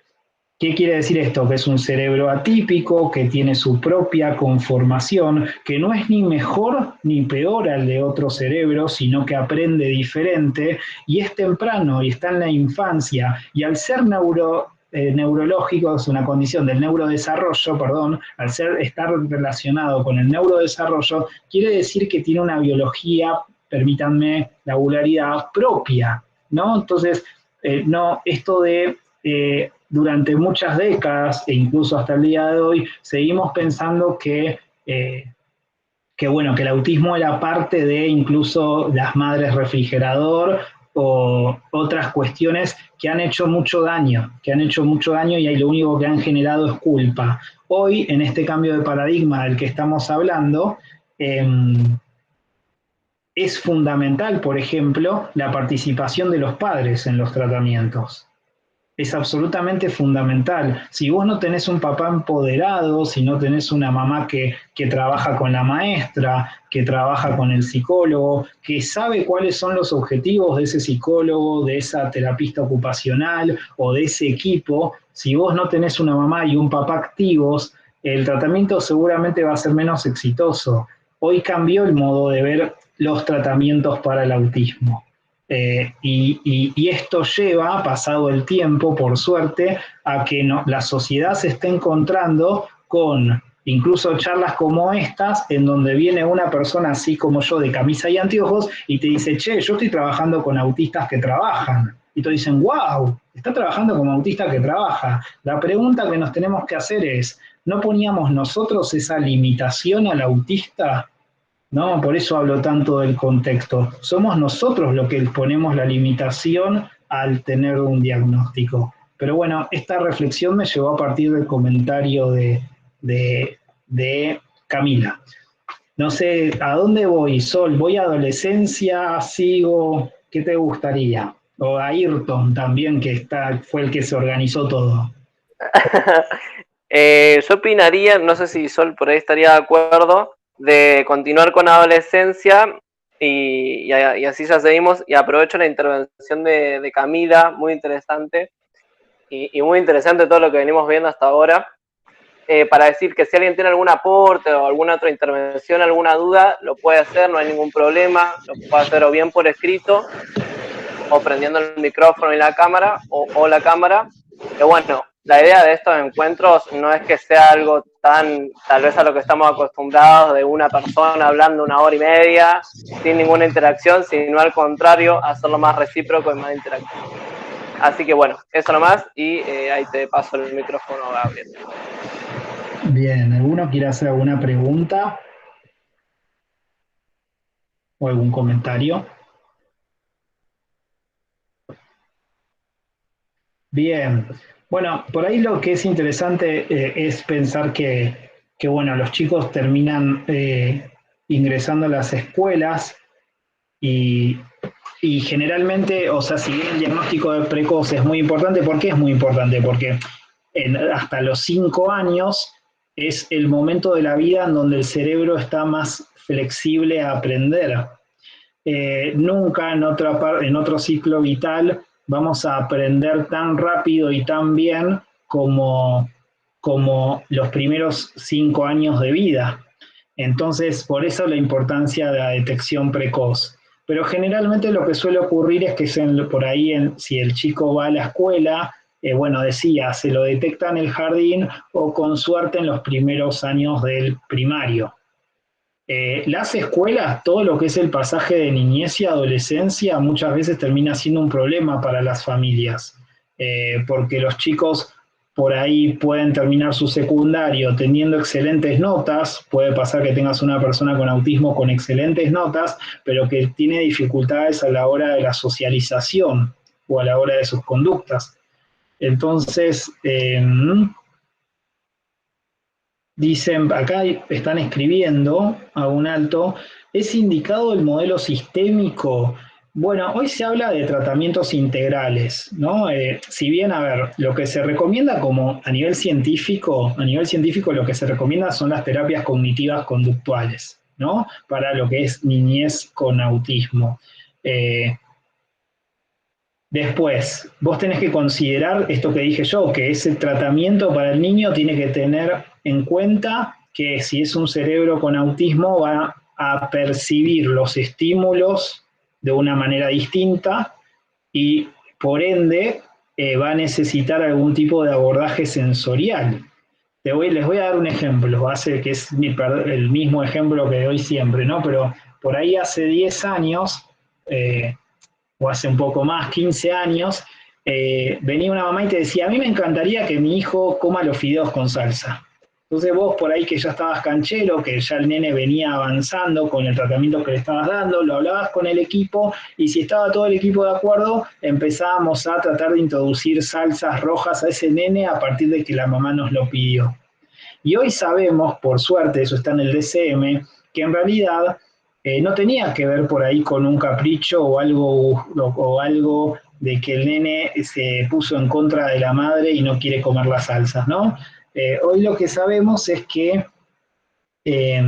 Speaker 2: ¿Qué quiere decir esto? Que es un cerebro atípico, que tiene su propia conformación, que no es ni mejor ni peor al de otro cerebro, sino que aprende diferente y es temprano y está en la infancia. Y al ser neurológico, es una condición del neurodesarrollo, perdón, al estar relacionado con el neurodesarrollo, quiere decir que tiene una biología, permítanme la vulgaridad, propia, ¿no? Entonces, no, esto de durante muchas décadas e incluso hasta el día de hoy seguimos pensando bueno, que el autismo era parte de incluso las madres refrigerador o otras cuestiones que han hecho mucho daño, y ahí lo único que han generado es culpa. Hoy, en este cambio de paradigma del que estamos hablando, es fundamental, por ejemplo, la participación de los padres en los tratamientos. Es absolutamente fundamental. Si vos no tenés un papá empoderado, si no tenés una mamá que trabaja con la maestra, que trabaja con el psicólogo, que sabe cuáles son los objetivos de ese psicólogo, de esa terapista ocupacional o de ese equipo, si vos no tenés una mamá y un papá activos, el tratamiento seguramente va a ser menos exitoso. Hoy cambió el modo de ver los tratamientos para el autismo. Y esto lleva, pasado el tiempo, por suerte, a que la sociedad se esté encontrando con incluso charlas como estas, en donde viene una persona así como yo, de camisa y anteojos, y te dice, che, yo estoy trabajando con autistas que trabajan. Y te dicen, wow, está trabajando como autista que trabaja. La pregunta que nos tenemos que hacer es, ¿no poníamos nosotros esa limitación al autista? No, por eso hablo tanto del contexto. Somos nosotros los que ponemos la limitación al tener un diagnóstico. Pero bueno, esta reflexión me llevó a partir del comentario de Camila. No sé, ¿a dónde voy, Sol? ¿Voy a adolescencia? ¿Sigo? ¿Qué te gustaría? O a Ayrton también, que fue el que se organizó todo.
Speaker 3: Yo opinaría, no sé si Sol por ahí estaría de acuerdo, de continuar con adolescencia y así ya seguimos. Y aprovecho la intervención de Camila, muy interesante y muy interesante todo lo que venimos viendo hasta ahora, para decir que si alguien tiene algún aporte o alguna otra intervención, alguna duda, lo puede hacer, no hay ningún problema, lo puede hacer o bien por escrito o prendiendo el micrófono y la cámara o la cámara. Pero bueno, la idea de estos encuentros no es que sea algo tan, tal vez a lo que estamos acostumbrados, de una persona hablando 1 hora y media, sin ninguna interacción, sino al contrario, hacerlo más recíproco y más interactivo. Así que bueno, eso nomás, y ahí te paso el micrófono, Gabriel.
Speaker 2: Bien, ¿alguno quiere hacer alguna pregunta o algún comentario? Bien, bueno, por ahí lo que es interesante es pensar que, bueno, los chicos terminan ingresando a las escuelas y, y generalmente, o sea, si bien el diagnóstico de precoz es muy importante, ¿por qué es muy importante? Porque hasta los 5 años es el momento de la vida en donde el cerebro está más flexible a aprender. Nunca en otro ciclo vital vamos a aprender tan rápido y tan bien como los primeros 5 años de vida. Entonces, por eso la importancia de la detección precoz. Pero generalmente lo que suele ocurrir es que por ahí, si el chico va a la escuela, bueno, decía, se lo detecta en el jardín o con suerte en los primeros años del primario. Las escuelas, todo lo que es el pasaje de niñez y adolescencia, muchas veces termina siendo un problema para las familias, porque los chicos por ahí pueden terminar su secundario teniendo excelentes notas, puede pasar que tengas una persona con autismo con excelentes notas, pero que tiene dificultades a la hora de la socialización o a la hora de sus conductas. Entonces, dicen, acá están escribiendo a un alto, ¿es indicado el modelo sistémico? Bueno, hoy se habla de tratamientos integrales, ¿no? Si bien, a ver, lo que se recomienda como a nivel científico lo que se recomienda son las terapias cognitivas conductuales, ¿no? Para lo que es niñez con autismo. Después, vos tenés que considerar esto que dije yo, que ese tratamiento para el niño tiene que tener en cuenta que si es un cerebro con autismo va a percibir los estímulos de una manera distinta y por ende va a necesitar algún tipo de abordaje sensorial. Les voy a dar un ejemplo, que es el mismo ejemplo que doy siempre, ¿no? Pero por ahí hace 10 años, o hace un poco más, 15 años, venía una mamá y te decía, a mí me encantaría que mi hijo coma los fideos con salsa. Entonces vos por ahí que ya estabas canchero, que ya el nene venía avanzando con el tratamiento que le estabas dando, lo hablabas con el equipo y si estaba todo el equipo de acuerdo, empezábamos a tratar de introducir salsas rojas a ese nene a partir de que la mamá nos lo pidió. Y hoy sabemos, por suerte, eso está en el DCM, que en realidad no tenía que ver por ahí con un capricho o algo de que el nene se puso en contra de la madre y no quiere comer las salsas, ¿no? Hoy lo que sabemos es que eh,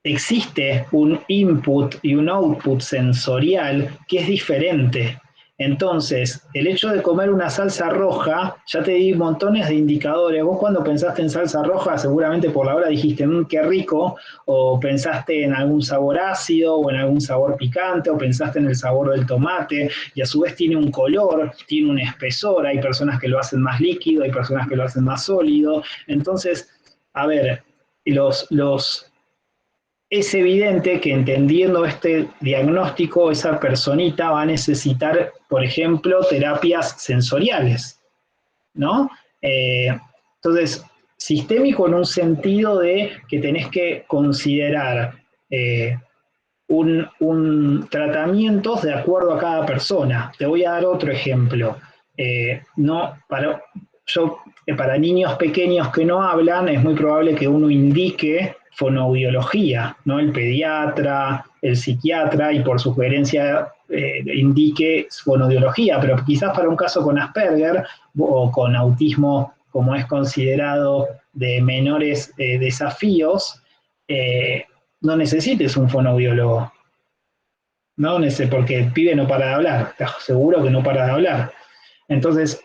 Speaker 2: existe un input y un output sensorial que es diferente. Entonces, el hecho de comer una salsa roja, ya te di montones de indicadores. Vos cuando pensaste en salsa roja, seguramente por la hora dijiste, qué rico, o pensaste en algún sabor ácido, o en algún sabor picante, o pensaste en el sabor del tomate, y a su vez tiene un color, tiene un espesor, hay personas que lo hacen más líquido, hay personas que lo hacen más sólido. Entonces, a ver, es evidente que entendiendo este diagnóstico, esa personita va a necesitar, por ejemplo, terapias sensoriales, ¿no? Entonces, sistémico en un sentido de que tenés que considerar tratamientos de acuerdo a cada persona. Te voy a dar otro ejemplo. Para niños pequeños que no hablan, es muy probable que uno indique fonoaudiología, ¿no? El pediatra, el psiquiatra, y por sugerencia indique fonoaudiología, pero quizás para un caso con Asperger o con autismo, como es considerado, de menores desafíos, no necesites un fonoaudiólogo, ¿no? Porque el pibe no para de hablar, te aseguro que no para de hablar. Entonces,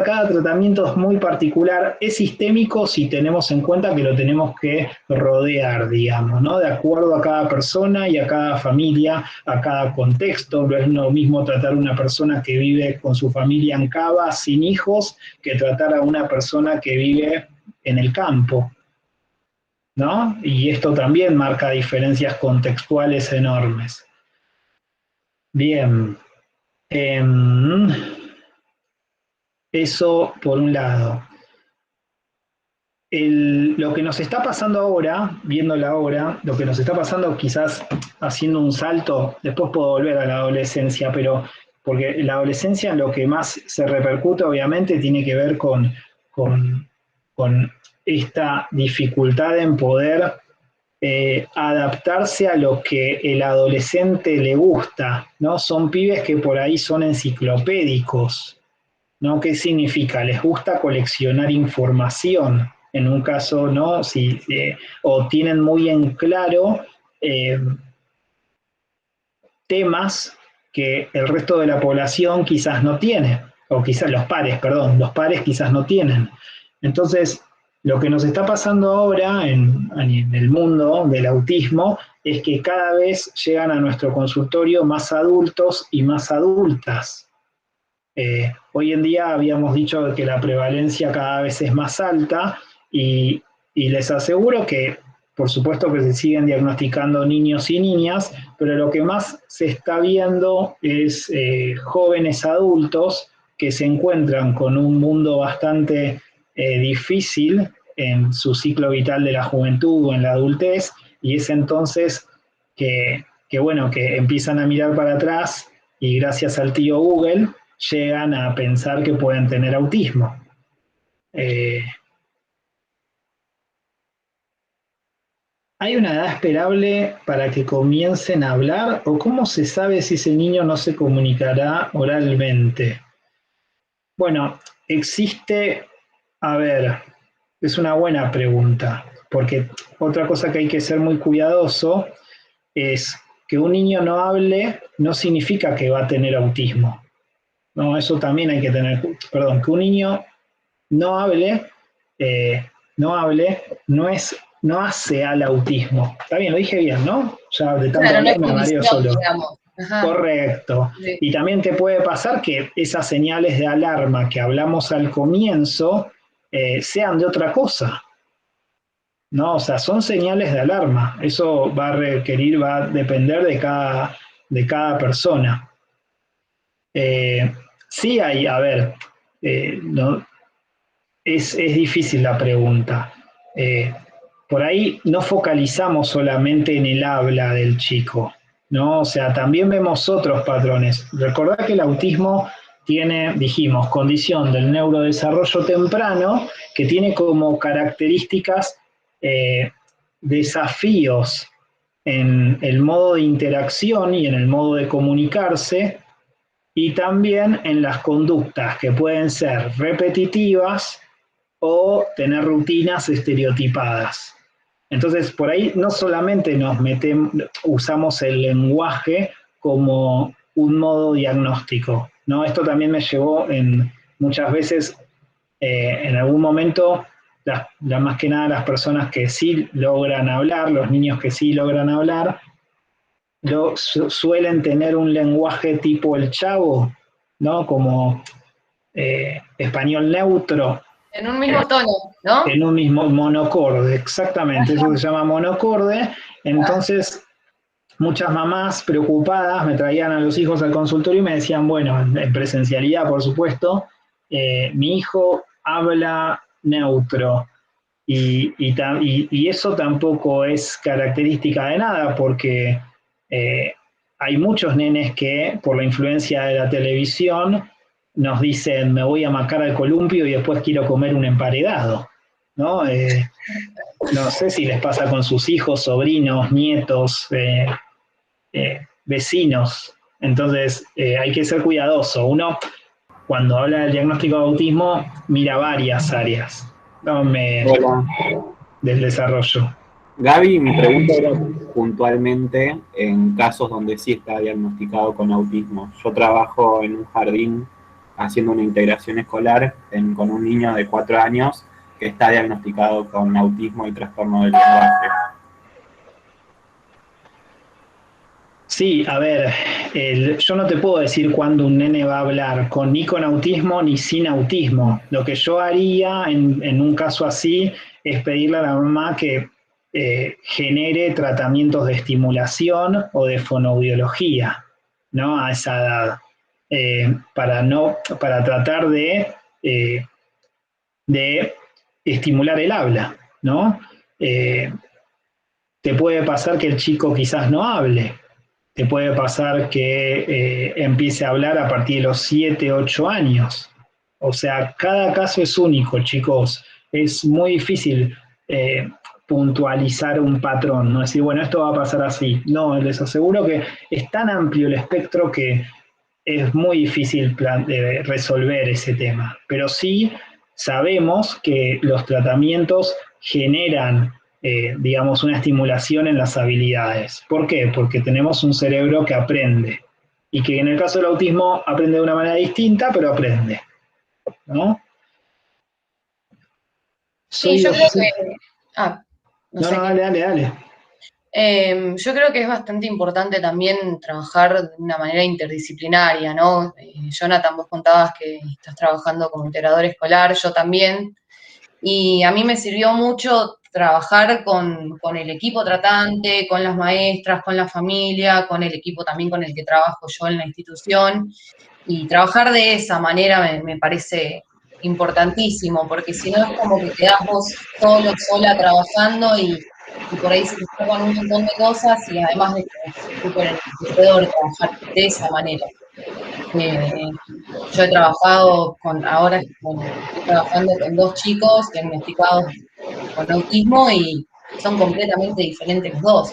Speaker 2: cada tratamiento es muy particular, es sistémico si tenemos en cuenta que lo tenemos que rodear, digamos, ¿no? De acuerdo a cada persona y a cada familia, a cada contexto. No es lo mismo tratar a una persona que vive con su familia en Cava, sin hijos, que tratar a una persona que vive en el campo, ¿no? Y esto también marca diferencias contextuales enormes. Bien. Eso por un lado. Lo que nos está pasando ahora, viendo la hora, lo que nos está pasando quizás haciendo un salto, después puedo volver a la adolescencia, pero porque la adolescencia lo que más se repercute obviamente tiene que ver con esta dificultad en poder adaptarse a lo que el adolescente le gusta, ¿no? Son pibes que por ahí son enciclopédicos, ¿no? ¿Qué significa? Les gusta coleccionar información, en un caso, ¿no? O tienen muy en claro temas que el resto de la población quizás no tiene, o quizás los pares quizás no tienen. Entonces, lo que nos está pasando ahora en el mundo del autismo es que cada vez llegan a nuestro consultorio más adultos y más adultas. Hoy en día habíamos dicho que la prevalencia cada vez es más alta y les aseguro que, por supuesto que se siguen diagnosticando niños y niñas, pero lo que más se está viendo es jóvenes adultos que se encuentran con un mundo bastante difícil en su ciclo vital de la juventud o en la adultez, y es entonces que empiezan a mirar para atrás y gracias al tío Google llegan a pensar que pueden tener autismo. ¿Hay una edad esperable para que comiencen a hablar o cómo se sabe si ese niño no se comunicará oralmente? Bueno, existe, a ver, es una buena pregunta, porque otra cosa que hay que ser muy cuidadoso es que un niño no hable no significa que va a tener autismo. No, eso también hay que tener, perdón, que un niño no hable, no hace al autismo. Está bien, lo dije bien, ¿no? Ya de tanto
Speaker 1: Claro, no
Speaker 2: hablar
Speaker 1: es
Speaker 2: me mareo
Speaker 1: condición,
Speaker 2: solo.
Speaker 1: digamos. Ajá.
Speaker 2: Correcto.
Speaker 1: Sí.
Speaker 2: Y también te puede pasar que esas señales de alarma que hablamos al comienzo sean de otra cosa. ¿No? O sea, son señales de alarma. Eso va a depender de cada persona. Sí hay, a ver, no, es difícil la pregunta. Por ahí no focalizamos solamente en el habla del chico, ¿no? O sea, también vemos otros patrones. Recordad que el autismo tiene, dijimos, condición del neurodesarrollo temprano, que tiene como características desafíos en el modo de interacción y en el modo de comunicarse, y también en las conductas que pueden ser repetitivas o tener rutinas estereotipadas. Entonces, por ahí no solamente usamos el lenguaje como un modo diagnóstico, ¿no? Esto también me llevó muchas veces, en algún momento, más que nada las personas que sí logran hablar, los niños que sí logran hablar, suelen tener un lenguaje tipo el Chavo, ¿no? Como español neutro,
Speaker 1: En un mismo tono, ¿no?
Speaker 2: en un mismo monocorde, exactamente, eso se llama monocorde. Entonces, muchas mamás preocupadas me traían a los hijos al consultorio y me decían, bueno, en presencialidad, por supuesto, mi hijo habla neutro. Y eso tampoco es característica de nada, porque hay muchos nenes que, por la influencia de la televisión, nos dicen, me voy a macar al columpio y después quiero comer un emparedado, ¿no? No sé si les pasa con sus hijos, sobrinos, nietos, vecinos. Entonces, hay que ser cuidadoso. Uno, cuando habla del diagnóstico de autismo, mira varias áreas, ¿no?
Speaker 7: Hola.
Speaker 2: Del desarrollo.
Speaker 7: Gaby, mi pregunta era puntualmente en casos donde sí está diagnosticado con autismo. Yo trabajo en un jardín haciendo una integración escolar con un niño de 4 años que está diagnosticado con autismo y trastorno del lenguaje.
Speaker 2: Sí, a ver, yo no te puedo decir cuándo un nene va a hablar ni con autismo ni sin autismo. Lo que yo haría en un caso así es pedirle a la mamá que genere tratamientos de estimulación o de fonoaudiología, ¿no? A esa edad, para tratar de estimular el habla, ¿no? Te puede pasar que el chico quizás no hable. Te puede pasar que empiece a hablar a partir de los 7, 8 años. O sea, cada caso es único, chicos. Es muy difícil puntualizar un patrón, no decir, bueno, esto va a pasar así. No, les aseguro que es tan amplio el espectro que es muy difícil resolver ese tema. Pero sí sabemos que los tratamientos generan digamos, una estimulación en las habilidades. ¿Por qué? Porque tenemos un cerebro que aprende y que en el caso del autismo aprende de una manera distinta, pero aprende, ¿no?
Speaker 1: Sí, yo creo que...
Speaker 2: no, dale.
Speaker 1: Yo creo que es bastante importante también trabajar de una manera interdisciplinaria, ¿no? Jonathan, vos contabas que estás trabajando como integrador escolar, yo también, y a mí me sirvió mucho trabajar con el equipo tratante, con las maestras, con la familia, con el equipo también con el que trabajo yo en la institución, y trabajar de esa manera me parece importantísimo, porque si no es como que quedás vos solo, sola trabajando y por ahí se te escapan un montón de cosas y además de que es súper enriquecedor trabajar de esa manera. Yo he trabajado ahora estoy trabajando con 2 chicos diagnosticados con autismo y son completamente diferentes los dos.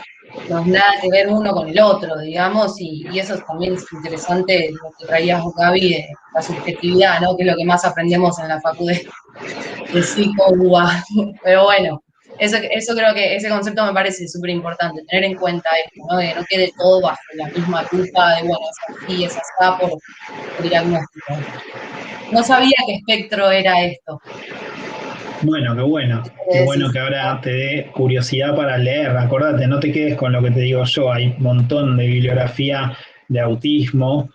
Speaker 1: No es nada que ver uno con el otro, digamos, y eso también es interesante lo que traías, Gaby, de la subjetividad, ¿no? Que es lo que más aprendemos en la facu de psico-UBA. Pero bueno, eso creo que ese concepto me parece súper importante, tener en cuenta esto, ¿no? Que no quede todo bajo la misma lupa de, bueno, es así, es así, por diagnóstico. No sabía qué espectro era esto.
Speaker 2: Bueno, qué bueno. Qué bueno que ahora te dé curiosidad para leer. Acordate, no te quedes con lo que te digo yo. Hay un montón de bibliografía de autismo.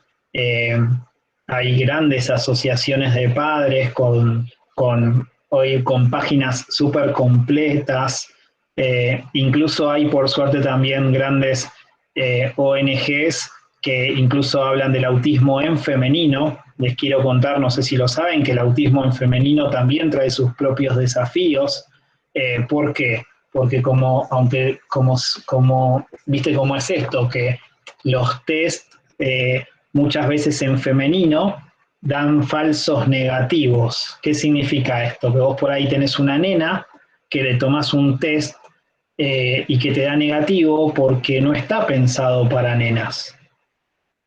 Speaker 2: Hay grandes asociaciones de padres hoy con páginas súper completas. Incluso hay, por suerte, también grandes ONGs que incluso hablan del autismo en femenino. Les quiero contar, no sé si lo saben, que el autismo en femenino también trae sus propios desafíos. ¿Por qué? Porque viste cómo es esto, que los test muchas veces en femenino dan falsos negativos. ¿Qué significa esto? Que vos por ahí tenés una nena que le tomás un test y que te da negativo porque no está pensado para nenas,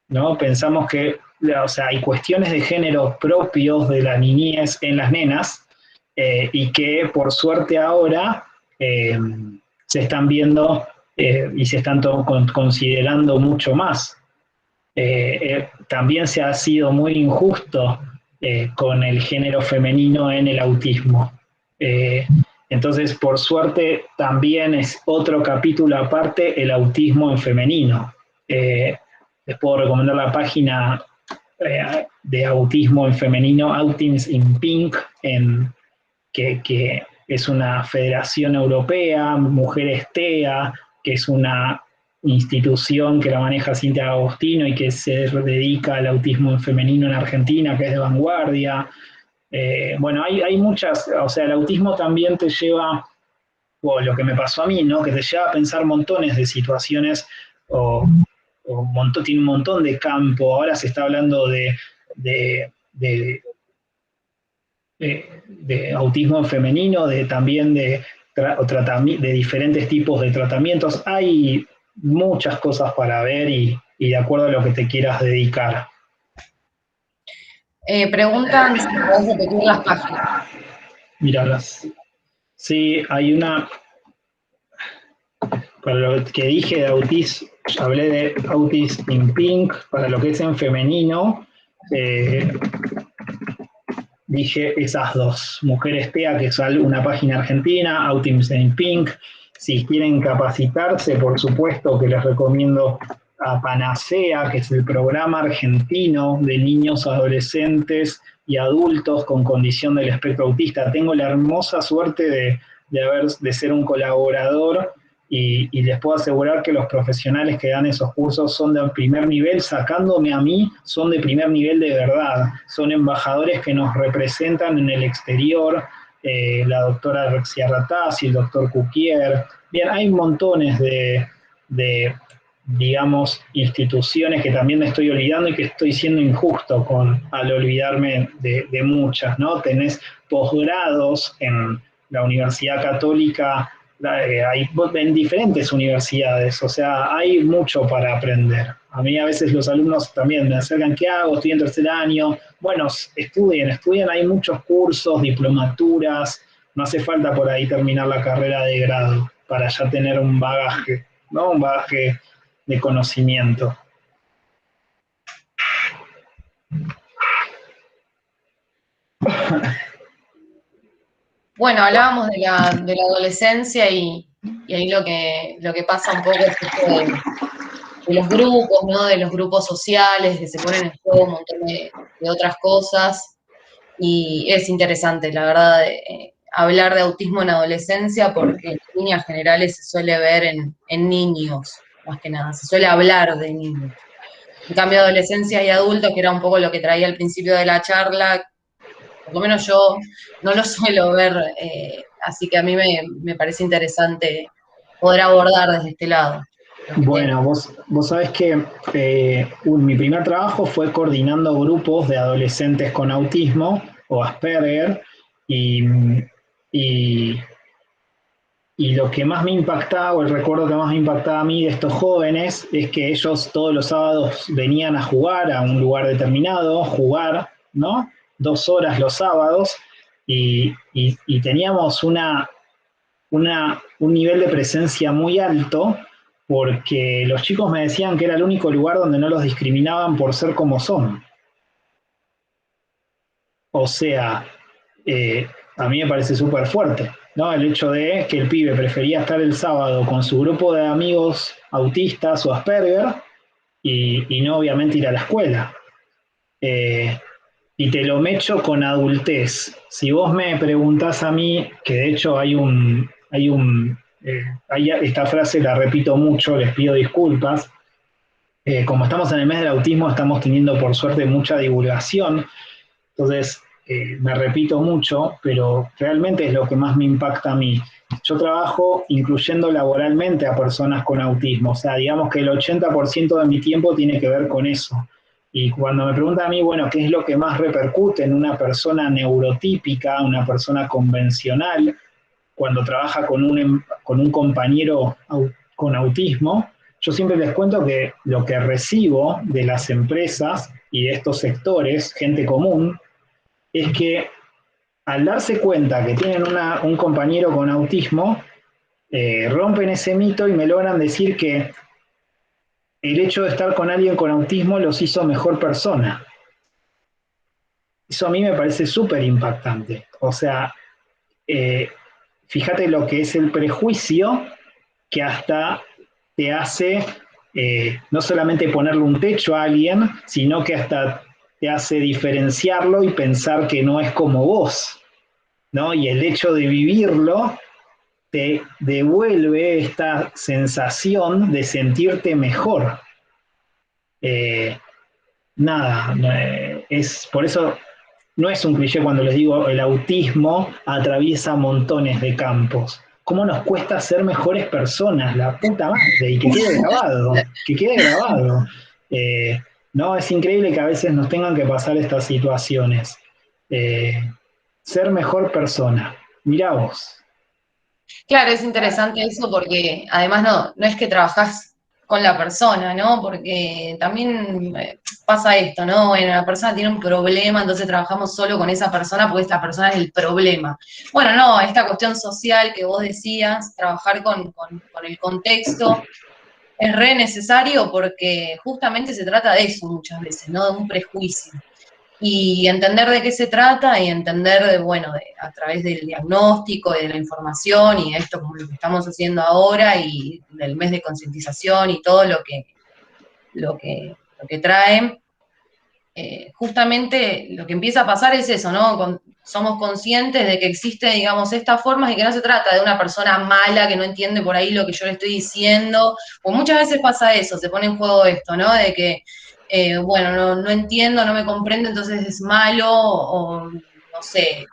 Speaker 2: ¿no? Pensamos que, o sea, hay cuestiones de género propios de la niñez en las nenas y que por suerte ahora se están viendo y se están considerando mucho más. También se ha sido muy injusto con el género femenino en el autismo. Entonces, por suerte, también es otro capítulo aparte el autismo en femenino. Les puedo recomendar la página de autismo en femenino, Autism in Pink, que es una federación europea, Mujeres TEA, que es una institución que la maneja Cintia Agostino y que se dedica al autismo en femenino en Argentina, que es de vanguardia. Bueno, hay muchas, o sea, el autismo también te lleva, o lo que me pasó a mí, ¿no? Que te lleva a pensar montones de situaciones tiene un montón de campo. Ahora se está hablando de autismo femenino, también de diferentes tipos de tratamientos. Hay muchas cosas para ver y de acuerdo a lo que te quieras dedicar.
Speaker 1: Preguntan si podés repetir las páginas.
Speaker 2: Míralas. Sí, hay una. Para lo que dije de autismo, hablé de Autism in Pink, para lo que es en femenino, dije esas dos, Mujeres TEA, que es una página argentina, Autism in Pink. Si quieren capacitarse, por supuesto que les recomiendo a Panacea, que es el programa argentino de niños, adolescentes y adultos con condición del espectro autista. Tengo la hermosa suerte de ser un colaborador y les puedo asegurar que los profesionales que dan esos cursos son de primer nivel, sacándome a mí, son de primer nivel de verdad, son embajadores que nos representan en el exterior, la doctora Rexia Ratazzi, el doctor Cuquier. Bien, hay montones de, digamos, instituciones que también me estoy olvidando y que estoy siendo injusto al olvidarme de muchas, ¿no? Tenés posgrados en la Universidad Católica, hay en diferentes universidades, o sea, hay mucho para aprender. A mí a veces los alumnos también me acercan, ¿qué hago? Estoy en tercer año. Bueno, estudien, hay muchos cursos, diplomaturas, no hace falta por ahí terminar la carrera de grado para ya tener un bagaje, ¿no? Un bagaje de conocimiento.
Speaker 1: Bueno, hablábamos de la adolescencia y ahí lo que pasa un poco es esto de los grupos, ¿no? De los grupos sociales, que se ponen en juego un montón de otras cosas. Y es interesante, la verdad, hablar de autismo en adolescencia, porque en líneas generales se suele ver en niños, más que nada, se suele hablar de niños. En cambio, adolescencia y adultos, que era un poco lo que traía al principio de la charla, por lo menos yo no lo suelo ver, así que a mí me parece interesante poder abordar desde este lado.
Speaker 2: Bueno, vos sabés que mi primer trabajo fue coordinando grupos de adolescentes con autismo o Asperger y Y lo que más me impactaba, o el recuerdo que más me impactaba a mí de estos jóvenes, es que ellos todos los sábados venían a jugar a un lugar determinado, jugar, ¿no? 2 horas los sábados, y teníamos un nivel de presencia muy alto, porque los chicos me decían que era el único lugar donde no los discriminaban por ser como son. O sea, a mí me parece súper fuerte, ¿no? El hecho de que el pibe prefería estar el sábado con su grupo de amigos autistas o Asperger y no obviamente ir a la escuela. Y te lo mecho con adultez. Si vos me preguntás a mí, que de hecho esta frase la repito mucho, les pido disculpas, como estamos en el mes del autismo, estamos teniendo por suerte mucha divulgación, entonces me repito mucho, pero realmente es lo que más me impacta a mí. Yo trabajo incluyendo laboralmente a personas con autismo, o sea, digamos que el 80% de mi tiempo tiene que ver con eso. Y cuando me preguntan a mí, bueno, ¿qué es lo que más repercute en una persona neurotípica, una persona convencional, cuando trabaja con un compañero con autismo? Yo siempre les cuento que lo que recibo de las empresas y de estos sectores, gente común, es que al darse cuenta que tienen un compañero con autismo, rompen ese mito y me logran decir que el hecho de estar con alguien con autismo los hizo mejor persona. Eso a mí me parece súper impactante. O sea, fíjate lo que es el prejuicio que hasta te hace no solamente ponerle un techo a alguien, sino que hasta te hace diferenciarlo y pensar que no es como vos, ¿no? Y el hecho de vivirlo te devuelve esta sensación de sentirte mejor. Es por eso no es un cliché cuando les digo el autismo atraviesa montones de campos. ¿Cómo nos cuesta ser mejores personas? La puta madre, y que quede grabado, que quede grabado. No, es increíble que a veces nos tengan que pasar estas situaciones. Ser mejor persona. Mirá vos.
Speaker 1: Claro, es interesante eso porque además no es que trabajás con la persona, ¿no? Porque también pasa esto, ¿no? Bueno, la persona tiene un problema, entonces trabajamos solo con esa persona porque esta persona es el problema. Bueno, no, esta cuestión social que vos decías, trabajar con el contexto, es re necesario porque justamente se trata de eso muchas veces, ¿no? De un prejuicio. Y entender de qué se trata y entender, bueno, a través del diagnóstico, de la información y de esto como lo que estamos haciendo ahora y del mes de concientización y todo lo que trae, justamente lo que empieza a pasar es eso, ¿no? Somos conscientes de que existe, digamos, estas formas y que no se trata de una persona mala que no entiende por ahí lo que yo le estoy diciendo, o muchas veces pasa eso, se pone en juego esto, ¿no? De que bueno, no entiendo, no me comprende, entonces es malo, o no sé,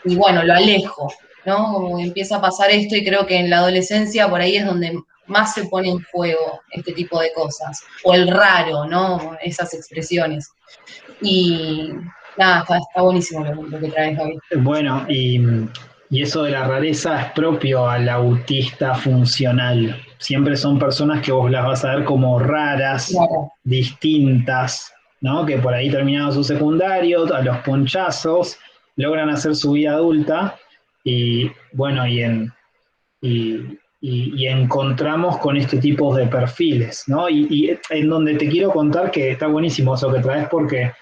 Speaker 1: y bueno, lo alejo, ¿no? Como que empieza a pasar esto y creo que en la adolescencia por ahí es donde más se pone en juego este tipo de cosas, o el raro, ¿no? Esas expresiones. Y nada, está buenísimo lo que traes, Gaby.
Speaker 2: Bueno, y eso de la rareza es propio al autista funcional. Siempre son personas que vos las vas a ver como raras,
Speaker 1: Claro.
Speaker 2: distintas, ¿no? Que por ahí terminaron su secundario, a los ponchazos, logran hacer su vida adulta y bueno, y encontramos con este tipo de perfiles, ¿no? Y en donde te quiero contar que está buenísimo eso que traes porque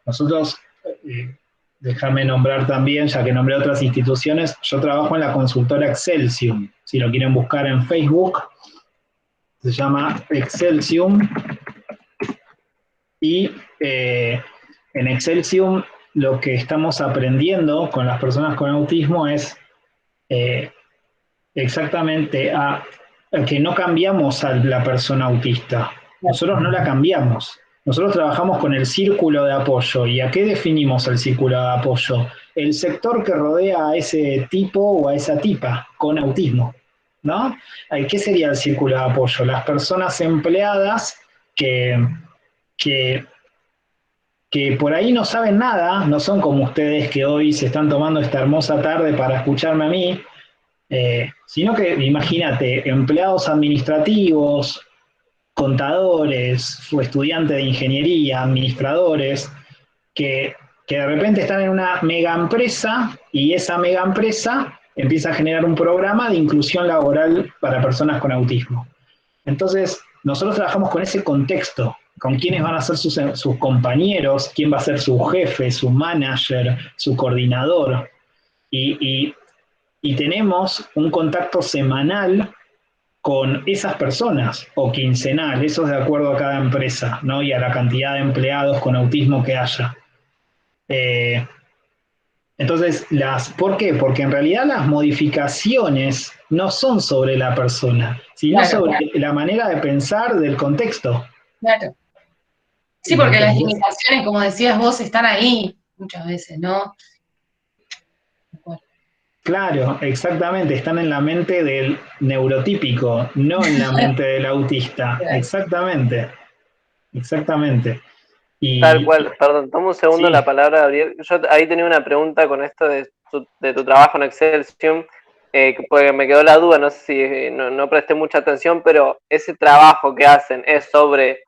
Speaker 2: nosotros... déjame nombrar también, ya que nombré otras instituciones, yo trabajo en la consultora Excelsium, si lo quieren buscar en Facebook, se llama Excelsium, y en Excelsium lo que estamos aprendiendo con las personas con autismo es exactamente a que no cambiamos a la persona autista, nosotros no la cambiamos. Nosotros trabajamos con el círculo de apoyo. ¿Y a qué definimos el círculo de apoyo? El sector que rodea a ese tipo o a esa tipa con autismo, ¿no? ¿Qué sería el círculo de apoyo? Las personas empleadas que que por ahí no saben nada, no son como ustedes que hoy se están tomando esta hermosa tarde para escucharme a mí, sino que imagínate, empleados administrativos, contadores, o estudiantes de ingeniería, administradores, que, que de repente están en una mega empresa y esa mega empresa empieza a generar un programa de inclusión laboral para personas con autismo. Entonces, nosotros trabajamos con ese contexto, con quiénes van a ser sus compañeros, quién va a ser su jefe, su manager, su coordinador. Y tenemos un contacto semanal con esas personas, o quincenal, eso es de acuerdo a cada empresa, ¿no? Y a la cantidad de empleados con autismo que haya. Entonces, ¿por qué? Porque en realidad las modificaciones no son sobre la persona, sino
Speaker 1: Claro,
Speaker 2: sobre la manera de pensar del contexto.
Speaker 1: claro. Sí, porque las limitaciones, como decías vos, están ahí muchas veces, ¿no?
Speaker 2: Claro, exactamente, están en la mente del neurotípico, no en la mente del autista. Exactamente, exactamente.
Speaker 3: Tal cual, perdón, toma un segundo
Speaker 2: Sí.
Speaker 3: la palabra, Gabriel. Yo ahí tenía una pregunta con esto de tu trabajo en Excelsior, porque me quedó la duda, no sé si no presté mucha atención, pero ese trabajo que hacen es sobre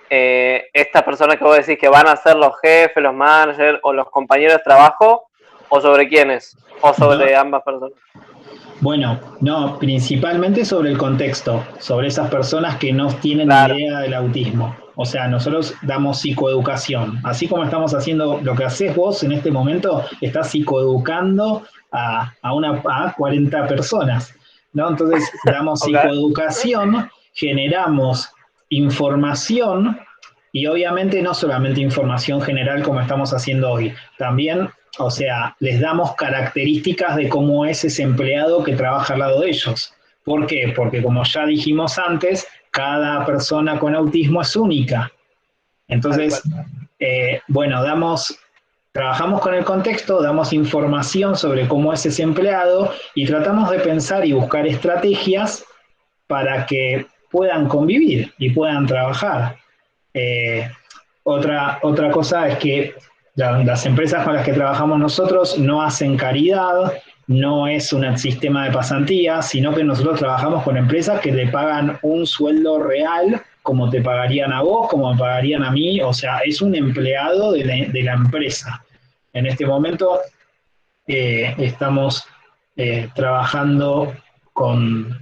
Speaker 3: estas personas que vos decís que van a ser los jefes, los managers o los compañeros de trabajo, o sobre quiénes, o sobre ambas personas.
Speaker 2: Bueno, no, principalmente sobre el contexto, sobre esas personas que no tienen
Speaker 3: Claro.
Speaker 2: ni idea del autismo. O sea, nosotros damos psicoeducación. Así como estamos haciendo lo que haces vos en este momento, estás psicoeducando a 40 personas, ¿no? Entonces, damos
Speaker 3: Okay.
Speaker 2: psicoeducación, generamos información y obviamente no solamente información general como estamos haciendo hoy, también, o sea, les damos características de cómo es ese empleado que trabaja al lado de ellos. ¿Por qué? Porque como ya dijimos antes, cada persona con autismo es única. Entonces, bueno, trabajamos con el contexto, damos información sobre cómo es ese empleado y tratamos de pensar y buscar estrategias para que puedan convivir y puedan trabajar. Otra cosa es que las empresas con las que trabajamos nosotros no hacen caridad, no es un sistema de pasantía, sino que nosotros trabajamos con empresas que le pagan un sueldo real, como te pagarían a vos, como me pagarían a mí, o sea, es un empleado de la empresa. En este momento estamos trabajando con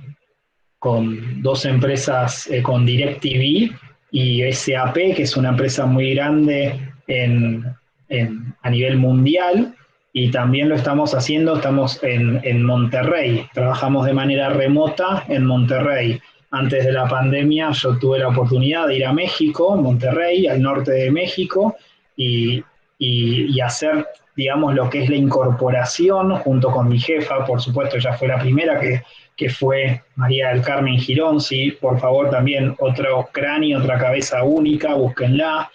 Speaker 2: dos empresas, con DirecTV y SAP, que es una empresa muy grande a nivel mundial, y también lo estamos haciendo, estamos en Monterrey, trabajamos de manera remota en Monterrey. Antes de la pandemia yo tuve la oportunidad de ir a México, Monterrey, al norte de México, y hacer, digamos, lo que es la incorporación junto con mi jefa, por supuesto, ella fue la primera que fue María del Carmen Girón, sí, por favor también otro cráneo, otra cabeza única, búsquenla.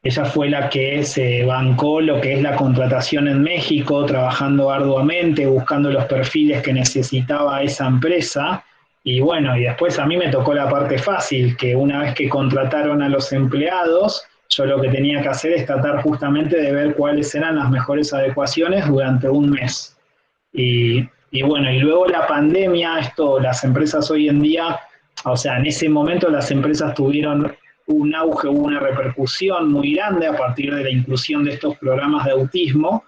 Speaker 2: Ella fue la que se bancó lo que es la contratación en México, trabajando arduamente, buscando los perfiles que necesitaba esa empresa. Y bueno, y después a mí me tocó la parte fácil, que una vez que contrataron a los empleados, yo lo que tenía que hacer es tratar justamente de ver cuáles eran las mejores adecuaciones durante un mes. Y bueno, y luego la pandemia, las empresas hoy en día, o sea, en ese momento las empresas tuvieron un auge, hubo una repercusión muy grande a partir de la inclusión de estos programas de autismo,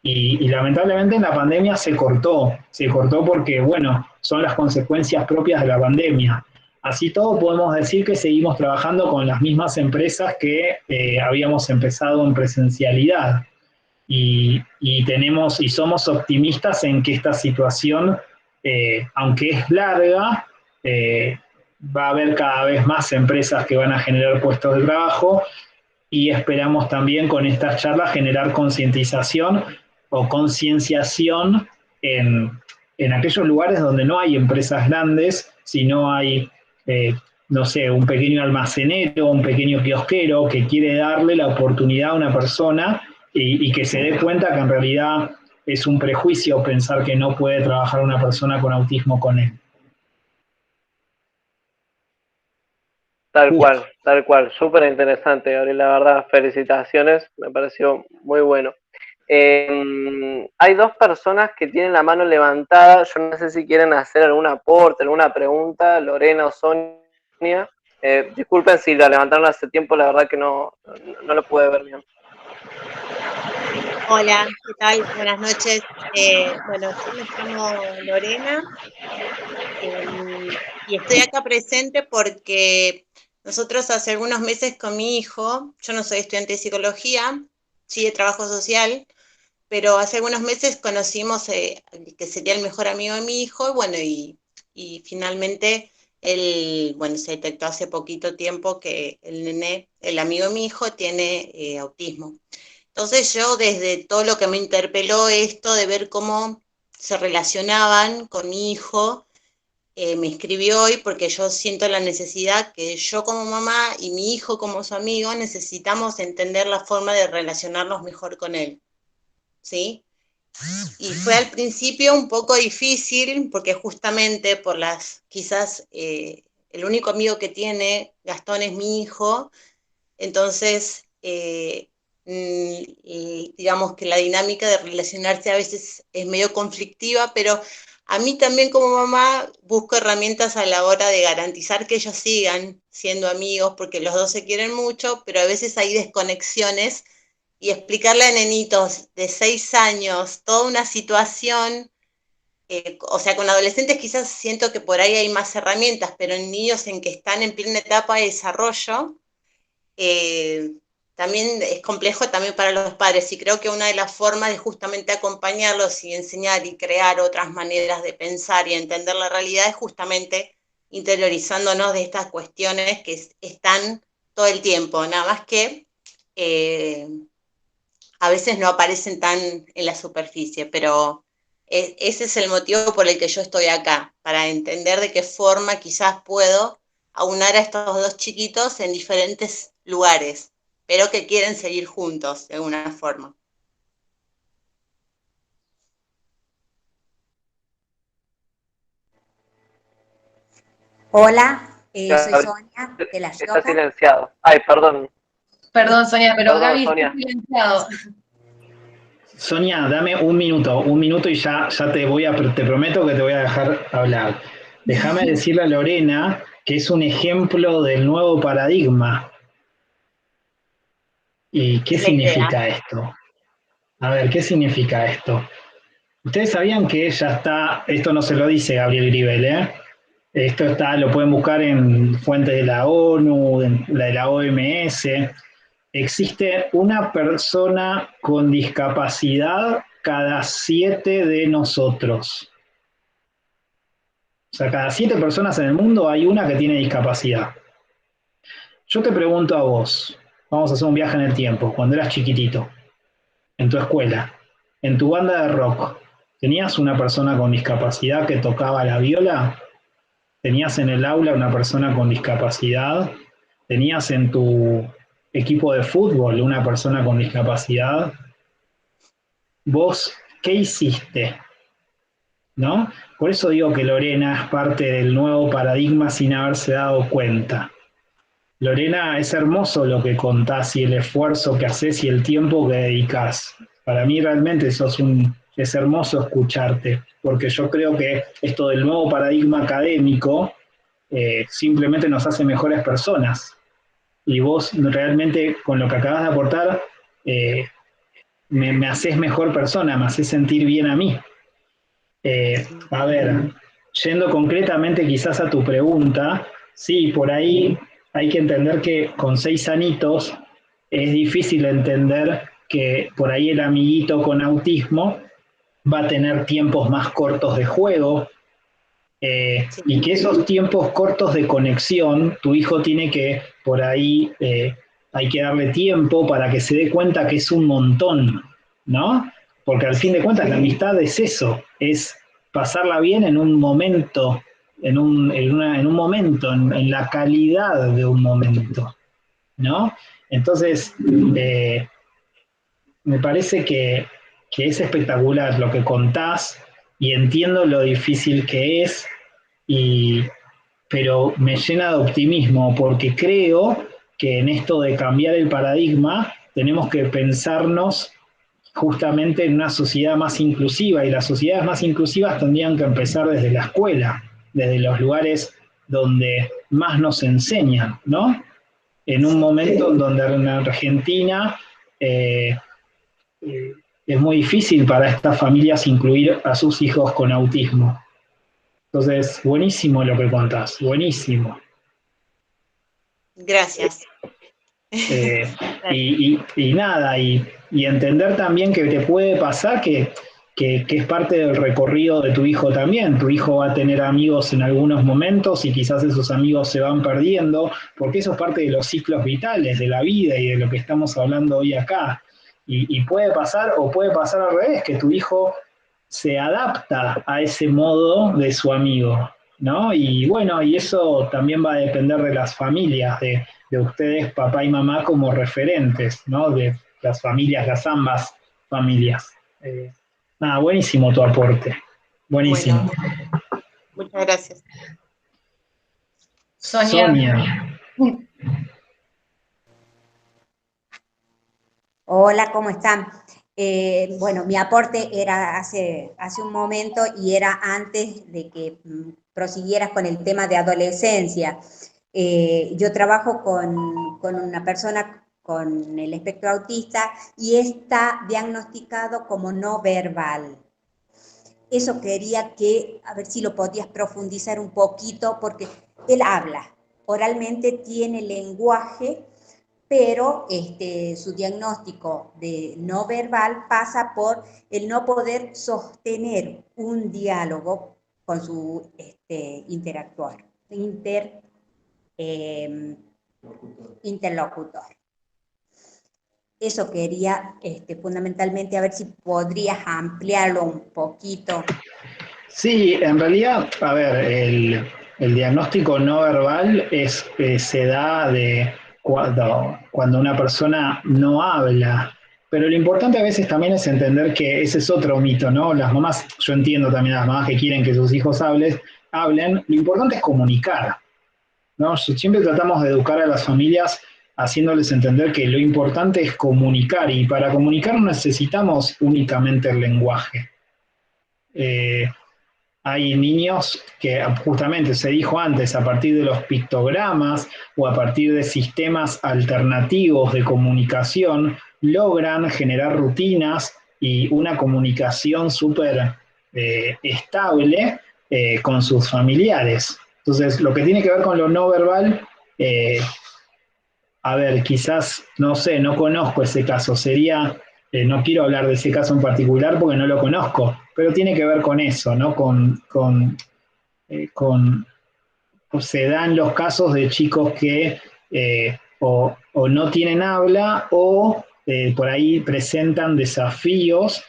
Speaker 2: y lamentablemente en la pandemia se cortó porque, bueno, son las consecuencias propias de la pandemia. Así todo podemos decir que seguimos trabajando con las mismas empresas que habíamos empezado en presencialidad. Y somos optimistas en que esta situación, aunque es larga, va a haber cada vez más empresas que van a generar puestos de trabajo, y esperamos también con estas charlas generar concientización o concienciación en aquellos lugares donde no hay empresas grandes, sino hay, no sé, un pequeño almacenero, un pequeño kiosquero que quiere darle la oportunidad a una persona y que se dé cuenta que en realidad es un prejuicio pensar que no puede trabajar una persona con autismo con él.
Speaker 3: Tal
Speaker 2: Uf,
Speaker 3: cual, súper interesante, Gabriel, la verdad, felicitaciones, me pareció muy bueno. Hay dos personas que tienen la mano levantada, yo no sé si quieren hacer algún aporte, alguna pregunta, Lorena o Sonia. Disculpen si la levantaron hace tiempo, la verdad que no lo pude ver bien.
Speaker 8: Hola, ¿qué tal? Buenas noches. Bueno, yo me llamo Lorena y estoy acá presente porque nosotros hace algunos meses con mi hijo, yo no soy estudiante de psicología, sí de trabajo social, pero hace algunos meses conocimos que sería el mejor amigo de mi hijo, y finalmente él, bueno, se detectó hace poquito tiempo que el nené, el amigo de mi hijo, tiene autismo. Entonces yo desde todo lo que me interpeló esto de ver cómo se relacionaban con mi hijo, me escribí hoy porque yo siento la necesidad que yo como mamá y mi hijo como su amigo necesitamos entender la forma de relacionarnos mejor con él, ¿sí? Y fue al principio un poco difícil porque justamente por quizás el único amigo que tiene Gastón es mi hijo, entonces digamos que la dinámica de relacionarse a veces es medio conflictiva, pero a mí también como mamá busco herramientas a la hora de garantizar que ellos sigan siendo amigos, porque los dos se quieren mucho, pero a veces hay desconexiones, y explicarle a nenitos de 6 años toda una situación, o sea, con adolescentes quizás siento que por ahí hay más herramientas, pero en niños en que están en plena etapa de desarrollo, eh, también es complejo también para los padres, y creo que una de las formas de justamente acompañarlos y enseñar y crear otras maneras de pensar y entender la realidad es justamente interiorizándonos de estas cuestiones que están todo el tiempo, nada más que a veces no aparecen tan en la superficie, pero ese es el motivo por el que yo estoy acá, para entender de qué forma quizás puedo aunar a estos dos chiquitos en diferentes lugares, pero que quieren seguir juntos de alguna forma.
Speaker 9: Hola, soy Sonia de La
Speaker 3: Está
Speaker 9: Rioja.
Speaker 3: silenciado. Ay, perdón.
Speaker 1: Perdón, Sonia, pero
Speaker 3: Perdón,
Speaker 1: Gaby está
Speaker 3: Sonia.
Speaker 1: silenciado.
Speaker 2: Sonia, dame un minuto y ya te prometo que te voy a dejar hablar. Déjame decirle a Lorena que es un ejemplo del nuevo paradigma. ¿Y qué
Speaker 8: Es la idea.
Speaker 2: significa esto? A ver, ¿qué significa esto? Ustedes sabían que ya está, esto no se lo dice Gabriel Gribel, ¿eh? Esto está, lo pueden buscar en fuentes de la ONU, de la OMS. Existe una persona con discapacidad cada 7 de nosotros. O sea, cada 7 personas en el mundo hay una que tiene discapacidad. Yo te pregunto a vos, vamos a hacer un viaje en el tiempo, cuando eras chiquitito, en tu escuela, en tu banda de rock, ¿tenías una persona con discapacidad que tocaba la viola? ¿Tenías en el aula una persona con discapacidad? ¿Tenías en tu equipo de fútbol una persona con discapacidad? ¿Vos qué hiciste? ¿No? Por eso digo que Lorena es parte del nuevo paradigma sin haberse dado cuenta. Lorena, es hermoso lo que contás y el esfuerzo que haces y el tiempo que dedicás. Para mí realmente es hermoso escucharte, porque yo creo que esto del nuevo paradigma académico simplemente nos hace mejores personas. Y vos realmente con lo que acabas de aportar eh, me haces mejor persona, me haces sentir bien a mí. A ver, yendo concretamente quizás a tu pregunta, sí, por ahí hay que entender que con 6 anitos es difícil entender que por ahí el amiguito con autismo va a tener tiempos más cortos de juego, y que esos tiempos cortos de conexión, tu hijo tiene que, por ahí, hay que darle tiempo para que se dé cuenta que es un montón, ¿no? Porque al fin de cuentas la amistad es eso, es pasarla bien en un momento, en un momento, en la calidad de un momento, ¿no? Entonces, me parece que es espectacular lo que contás y entiendo lo difícil que es y pero me llena de optimismo porque creo que en esto de cambiar el paradigma tenemos que pensarnos justamente en una sociedad más inclusiva, y las sociedades más inclusivas tendrían que empezar desde la escuela, desde los lugares donde más nos enseñan, ¿no? En un momento en donde en Argentina es muy difícil para estas familias incluir a sus hijos con autismo. Entonces, buenísimo lo que contás, buenísimo.
Speaker 8: Gracias.
Speaker 2: Y nada, y entender también que te puede pasar que es parte del recorrido de tu hijo también. Tu hijo va a tener amigos en algunos momentos y quizás esos amigos se van perdiendo, porque eso es parte de los ciclos vitales de la vida y de lo que estamos hablando hoy acá. Y puede pasar, o puede pasar al revés, que tu hijo se adapta a ese modo de su amigo, ¿no? Y bueno, y eso también va a depender de las familias, de ustedes, papá y mamá, como referentes, ¿no? De las familias, las ambas familias. Nada, buenísimo tu aporte. Buenísimo.
Speaker 8: Bueno, muchas gracias.
Speaker 2: Sonia.
Speaker 9: Hola, ¿cómo están? Bueno, mi aporte era hace un momento y era antes de que prosiguieras con el tema de adolescencia. Yo trabajo con una persona con el espectro autista y está diagnosticado como no verbal. Eso quería a ver si lo podías profundizar un poquito, porque él habla, oralmente tiene lenguaje, pero su diagnóstico de no verbal pasa por el no poder sostener un diálogo con su interlocutor. Eso quería fundamentalmente, a ver si podrías ampliarlo un poquito.
Speaker 2: Sí, en realidad, a ver, el diagnóstico no verbal se da de cuando una persona no habla, pero lo importante a veces también es entender que ese es otro mito, ¿no? Las mamás, yo entiendo también a las mamás que quieren que sus hijos hablen, lo importante es comunicar, ¿no? Siempre tratamos de educar a las familias haciéndoles entender que lo importante es comunicar, y para comunicar no necesitamos únicamente el lenguaje. Hay niños que justamente se dijo antes, a partir de los pictogramas o a partir de sistemas alternativos de comunicación, logran generar rutinas y una comunicación súper estable con sus familiares. Entonces, lo que tiene que ver con lo no verbal, a ver, quizás, no sé, no conozco ese caso, no quiero hablar de ese caso en particular porque no lo conozco, pero tiene que ver con eso, ¿no? Se dan los casos de chicos que o no tienen habla o por ahí presentan desafíos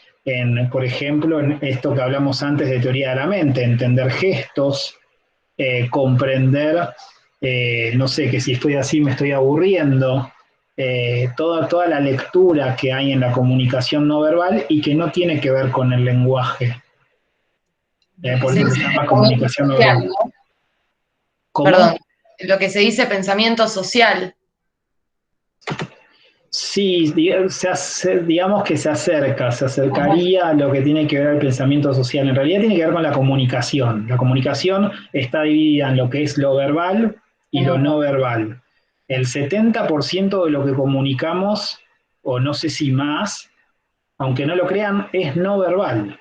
Speaker 2: por ejemplo, en esto que hablamos antes de teoría de la mente, entender gestos, comprender, no sé, que si estoy así me estoy aburriendo, toda la lectura que hay en la comunicación no verbal y que no tiene que ver con el lenguaje. Por eso se llama comunicación no verbal.
Speaker 1: ¿Cómo? Perdón, lo que se dice pensamiento social.
Speaker 2: Sí, digamos que se acercaría a lo que tiene que ver al pensamiento social. En realidad tiene que ver con la comunicación. La comunicación está dividida en lo que es lo verbal y lo no verbal. El 70% de lo que comunicamos, o no sé si más, aunque no lo crean, es no verbal.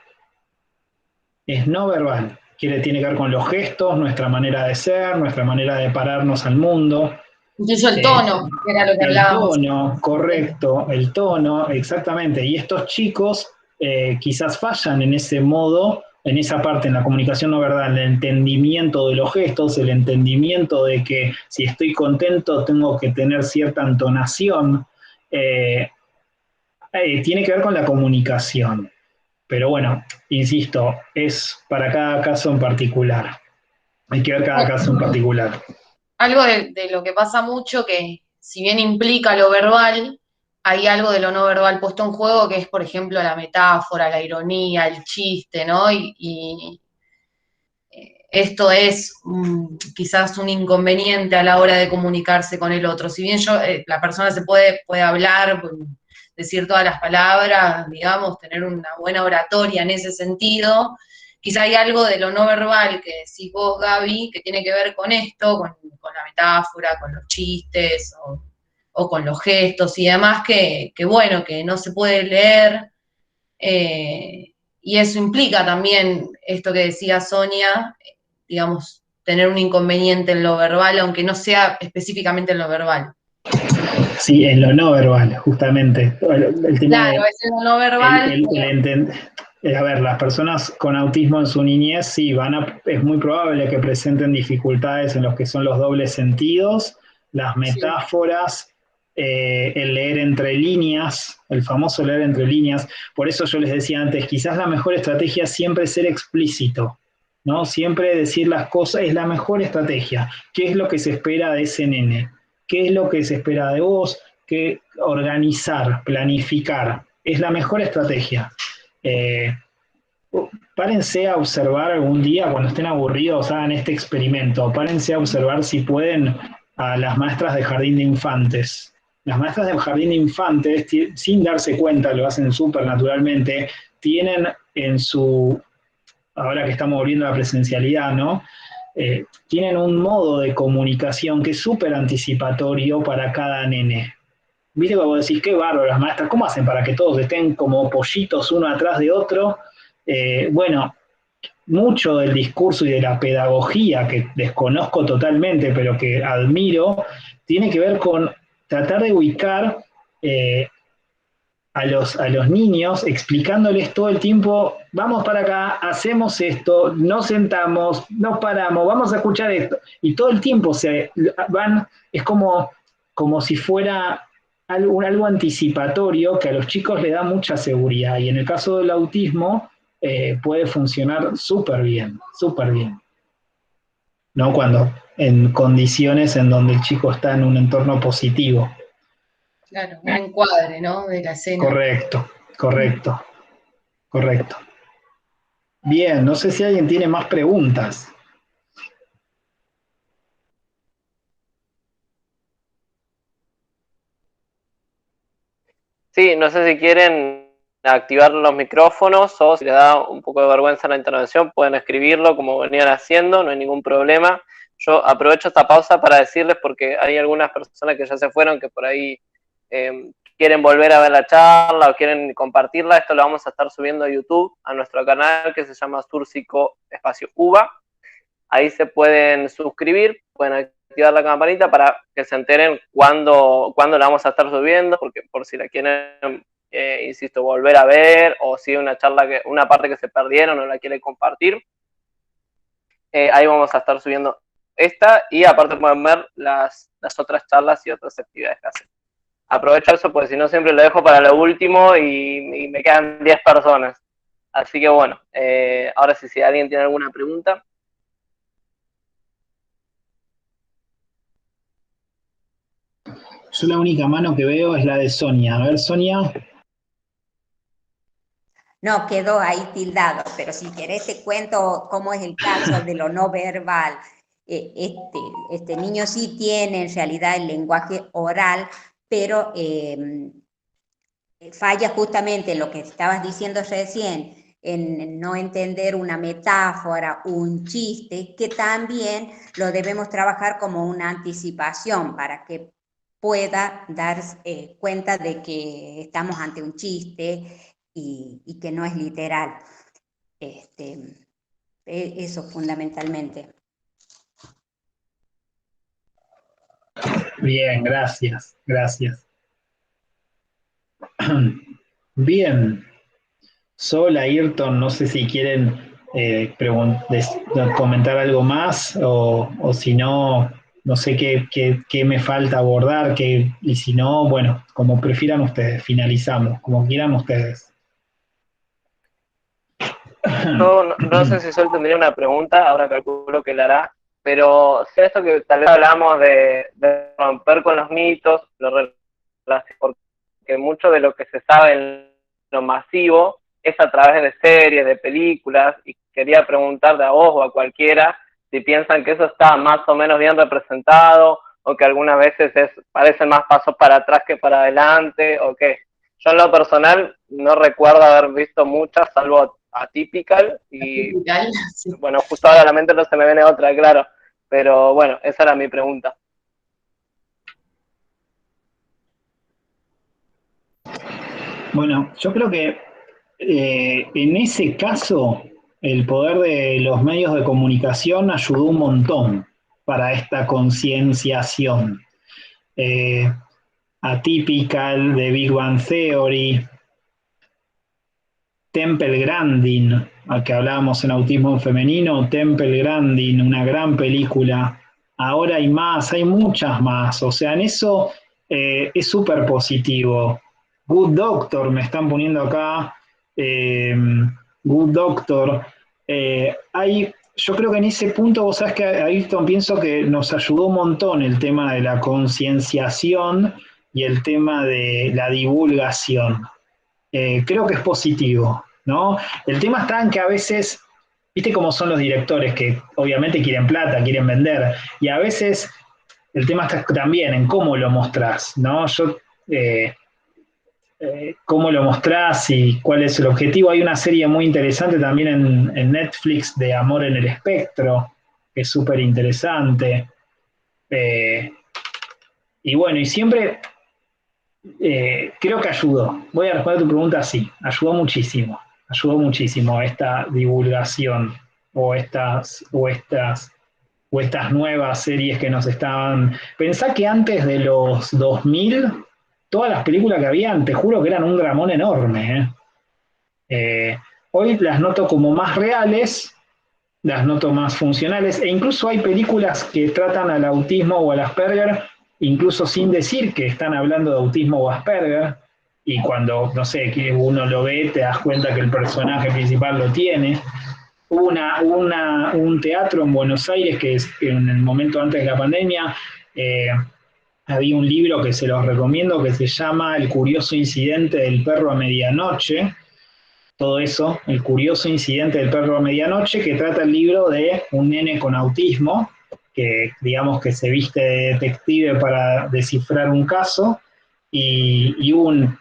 Speaker 2: Es no verbal. Tiene que ver con los gestos, nuestra manera de ser, nuestra manera de pararnos al mundo.
Speaker 1: Incluso el tono, que era lo que hablábamos.
Speaker 2: El tono, correcto, el tono, exactamente. Y estos chicos quizás fallan en ese modo, en esa parte, en la comunicación no verbal, el entendimiento de los gestos, el entendimiento de que si estoy contento tengo que tener cierta entonación. Tiene que ver con la comunicación. Pero bueno, insisto, es para cada caso en particular. Hay que ver cada caso en particular.
Speaker 1: Algo de lo que pasa mucho, que si bien implica lo verbal, hay algo de lo no verbal puesto en juego, que es, por ejemplo, la metáfora, la ironía, el chiste, ¿no? esto es quizás un inconveniente a la hora de comunicarse con el otro. Si bien la persona se puede hablar, decir todas las palabras, digamos, tener una buena oratoria en ese sentido, quizá hay algo de lo no verbal que decís vos, Gaby, que tiene que ver con esto, con la metáfora, con los chistes o con los gestos y demás, que bueno, que no se puede leer, y eso implica también esto que decía Sonia, digamos, tener un inconveniente en lo verbal, aunque no sea específicamente en lo verbal.
Speaker 2: Sí, en lo no verbal, justamente. El tema
Speaker 1: Claro, es en lo no verbal.
Speaker 2: a ver, las personas con autismo en su niñez, sí, es muy probable que presenten dificultades en los que son los dobles sentidos, las metáforas, el leer entre líneas, el famoso leer entre líneas. Por eso yo les decía antes, quizás la mejor estrategia es siempre ser explícito, ¿no? Siempre decir las cosas es la mejor estrategia. ¿Qué es lo que se espera de ese nene? ¿Qué es lo que se espera de vos? Que organizar, planificar, es la mejor estrategia. Párense a observar algún día, cuando estén aburridos, hagan este experimento. Párense a observar si pueden a las maestras de jardín de infantes. Las maestras del jardín de infantes, sin darse cuenta, lo hacen súper naturalmente, tienen en su, ahora que estamos volviendo a la presencialidad, ¿no? Tienen un modo de comunicación que es súper anticipatorio para cada nene. Viste cuando decís, qué bárbaro las maestras, ¿cómo hacen para que todos estén como pollitos uno atrás de otro? Bueno, mucho del discurso y de la pedagogía, que desconozco totalmente, pero que admiro, tiene que ver con tratar de ubicar a los niños, explicándoles todo el tiempo, vamos para acá, hacemos esto, nos sentamos, nos paramos, vamos a escuchar esto, y todo el tiempo es como si fuera algo anticipatorio que a los chicos le da mucha seguridad, y en el caso del autismo puede funcionar súper bien, ¿no? Cuando en condiciones en donde el chico está en un entorno positivo.
Speaker 1: Claro, un encuadre, ¿no? De la escena.
Speaker 2: Correcto. Bien, no sé si alguien tiene más preguntas.
Speaker 3: Sí, no sé si quieren activar los micrófonos o si les da un poco de vergüenza la intervención, pueden escribirlo como venían haciendo, no hay ningún problema. Yo aprovecho esta pausa para decirles, porque hay algunas personas que ya se fueron, que por ahí quieren volver a ver la charla o quieren compartirla. Esto lo vamos a estar subiendo a YouTube, a nuestro canal que se llama Surcico Espacio UBA. Ahí se pueden suscribir, pueden activar la campanita para que se enteren cuándo la vamos a estar subiendo, porque por si la quieren, insisto, volver a ver, o si hay una parte que se perdieron o la quieren compartir, ahí vamos a estar subiendo esta, y aparte pueden ver las otras charlas y otras actividades que hacen. Aprovecho eso, porque si no siempre lo dejo para lo último y me quedan 10 personas. Así que bueno, ahora sí, si alguien tiene alguna pregunta.
Speaker 2: Yo la única mano que veo es la de Sonia. A ver, Sonia.
Speaker 9: No, quedó ahí tildado, pero si querés te cuento cómo es el caso de lo no verbal. Este niño sí tiene en realidad el lenguaje oral, pero falla justamente en lo que estabas diciendo recién, en no entender una metáfora, un chiste, que también lo debemos trabajar como una anticipación para que pueda dar cuenta de que estamos ante un chiste y que no es literal. Eso fundamentalmente.
Speaker 2: Bien, gracias. Bien. Sol, Ayrton, no sé si quieren comentar algo más o si no, no sé qué me falta abordar, y si no, bueno, como prefieran ustedes, finalizamos, como quieran ustedes.
Speaker 3: Yo no sé si Sol tendría una pregunta, ahora calculo que la hará, pero sé esto que tal vez hablamos de romper con los mitos, porque mucho de lo que se sabe en lo masivo es a través de series, de películas, y quería preguntarle a vos o a cualquiera si piensan que eso está más o menos bien representado, o que algunas veces parecen más pasos para atrás que para adelante, o qué. Yo en lo personal no recuerdo haber visto muchas, salvo Atypical, y
Speaker 1: Sí.
Speaker 3: bueno, justo ahora a la mente no se me viene otra, claro, pero bueno, esa era mi pregunta.
Speaker 2: Bueno, yo creo que en ese caso el poder de los medios de comunicación ayudó un montón para esta concienciación. Atypical, de Big Bang Theory, Temple Grandin, al que hablábamos en Autismo Femenino, Temple Grandin, una gran película. Ahora hay más, hay muchas más. O sea, en eso es súper positivo. Good Doctor, me están poniendo acá. Good Doctor. Yo creo que en ese punto, vos sabés que Ayrton, pienso que nos ayudó un montón el tema de la concienciación y el tema de la divulgación. Creo que es positivo, ¿no? El tema está en que a veces, viste cómo son los directores, que obviamente quieren plata, quieren vender, y a veces el tema está también en cómo lo mostrás, ¿no? Cómo lo mostrás y cuál es el objetivo. Hay una serie muy interesante también en Netflix de Amor en el Espectro, que es súper interesante. Y bueno, y siempre creo que ayudó. Voy a responder tu pregunta así. Ayudó muchísimo esta divulgación o estas nuevas series que nos estaban. Pensá que antes de los 2000, todas las películas que habían, te juro que eran un dramón enorme. Hoy las noto como más reales, las noto más funcionales, e incluso hay películas que tratan al autismo o al Asperger, incluso sin decir que están hablando de autismo o Asperger, y cuando, no sé, que uno lo ve, te das cuenta que el personaje principal lo tiene. Hubo un teatro en Buenos Aires que en el momento antes de la pandemia había un libro que se los recomiendo que se llama El curioso incidente del perro a medianoche. Todo eso, El curioso incidente del perro a medianoche, que trata el libro de un nene con autismo que digamos que se viste de detective para descifrar un caso, y un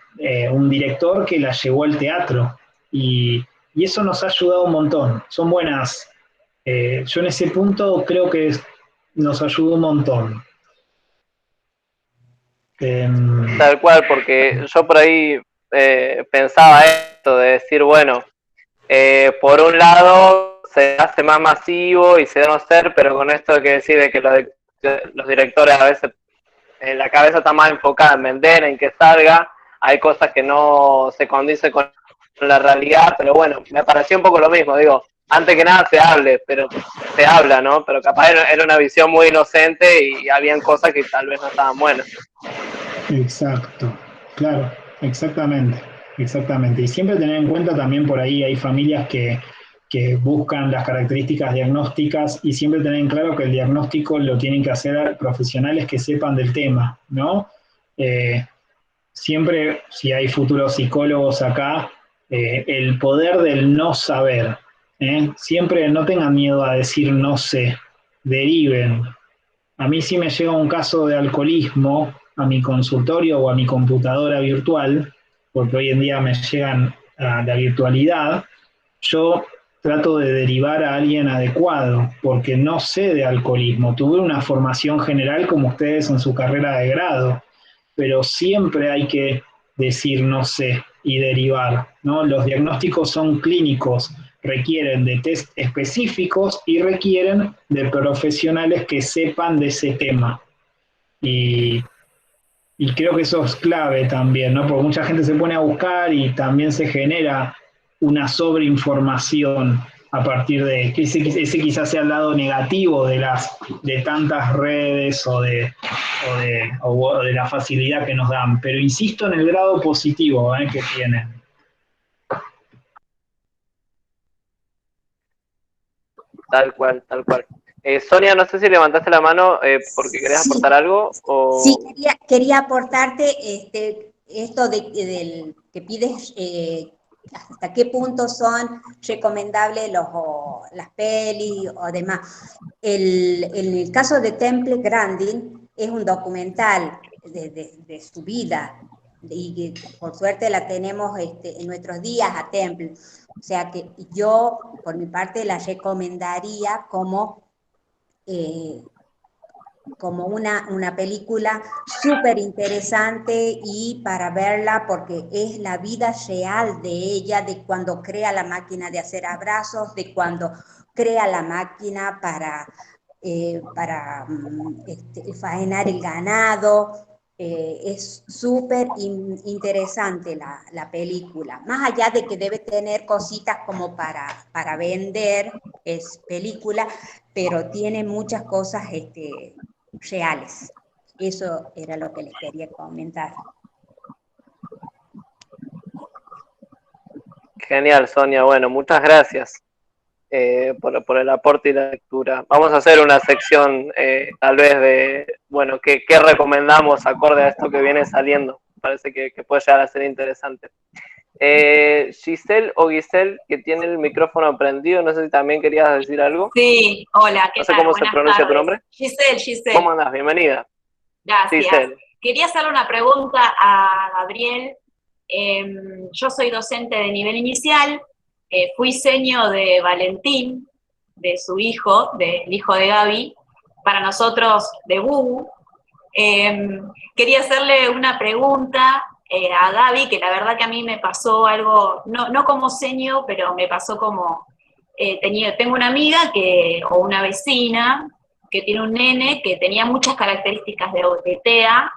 Speaker 2: director que la llevó al teatro. Y eso nos ha ayudado un montón. Son buenas. Yo en ese punto creo que nos ayudó un montón.
Speaker 3: Tal cual, porque yo por ahí pensaba esto de decir, bueno, por un lado se hace más masivo y se da a conocer, pero con esto que decir de que los directores a veces la cabeza está más enfocada en vender, en que salga, hay cosas que no se condicen con la realidad, pero bueno, me pareció un poco lo mismo, digo, antes que nada se habla, ¿no? Pero capaz era una visión muy inocente y habían cosas que tal vez no estaban buenas.
Speaker 2: Exacto, claro, exactamente. Y siempre tener en cuenta también por ahí hay familias que buscan las características diagnósticas, y siempre tener en claro que el diagnóstico lo tienen que hacer profesionales que sepan del tema, ¿no? Siempre, si hay futuros psicólogos acá, el poder del no saber, siempre no tengan miedo a decir no sé, deriven. A mí si me llega un caso de alcoholismo a mi consultorio o a mi computadora virtual, porque hoy en día me llegan a la virtualidad, yo trato de derivar a alguien adecuado, porque no sé de alcoholismo. Tuve una formación general como ustedes en su carrera de grado, pero siempre hay que decir no sé y derivar, ¿no? Los diagnósticos son clínicos, requieren de test específicos y requieren de profesionales que sepan de ese tema. Y creo que eso es clave también, ¿no? Porque mucha gente se pone a buscar y también se genera una sobreinformación a partir de ese quizás sea el lado negativo de tantas redes o de la facilidad que nos dan. Pero insisto en el grado positivo que tienen.
Speaker 3: Tal cual, tal cual. Sonia, no sé si levantaste la mano porque querés aportar algo o...
Speaker 9: Sí, quería aportarte esto del que pides hasta qué punto son recomendables las pelis o demás. El caso de Temple Grandin es un documental de su vida, y que por suerte la tenemos en nuestros días a Temple. O sea que yo, por mi parte, la recomendaría como una película súper interesante y para verla porque es la vida real de ella, de cuando crea la máquina de hacer abrazos, de cuando crea la máquina para faenar el ganado. Es súper interesante la película, más allá de que debe tener cositas como para vender, es película, pero tiene muchas cosas reales. Eso era lo que les quería comentar.
Speaker 3: Genial, Sonia. Bueno, muchas gracias por el aporte y la lectura. Vamos a hacer una sección tal vez de, bueno, ¿qué recomendamos acorde a esto que viene saliendo? Parece que puede llegar a ser interesante. Giselle o Giselle, que tiene el micrófono prendido, no sé si también querías decir algo.
Speaker 10: Sí, hola, ¿qué tal?
Speaker 3: No sé cómo
Speaker 10: Buenas
Speaker 3: se pronuncia
Speaker 10: tardes.
Speaker 3: tu nombre.
Speaker 10: Giselle.
Speaker 3: ¿Cómo andás? Bienvenida.
Speaker 10: Gracias.
Speaker 3: Giselle.
Speaker 10: Quería hacerle una pregunta a Gabriel. Yo soy docente de nivel inicial, fui seño de Valentín, de su hijo, del hijo de Gaby, para nosotros de Bubu. Quería hacerle una pregunta a Gaby, que la verdad que a mí me pasó algo, no como seño, pero me pasó como, tengo una amiga o una vecina que tiene un nene que tenía muchas características de TEA,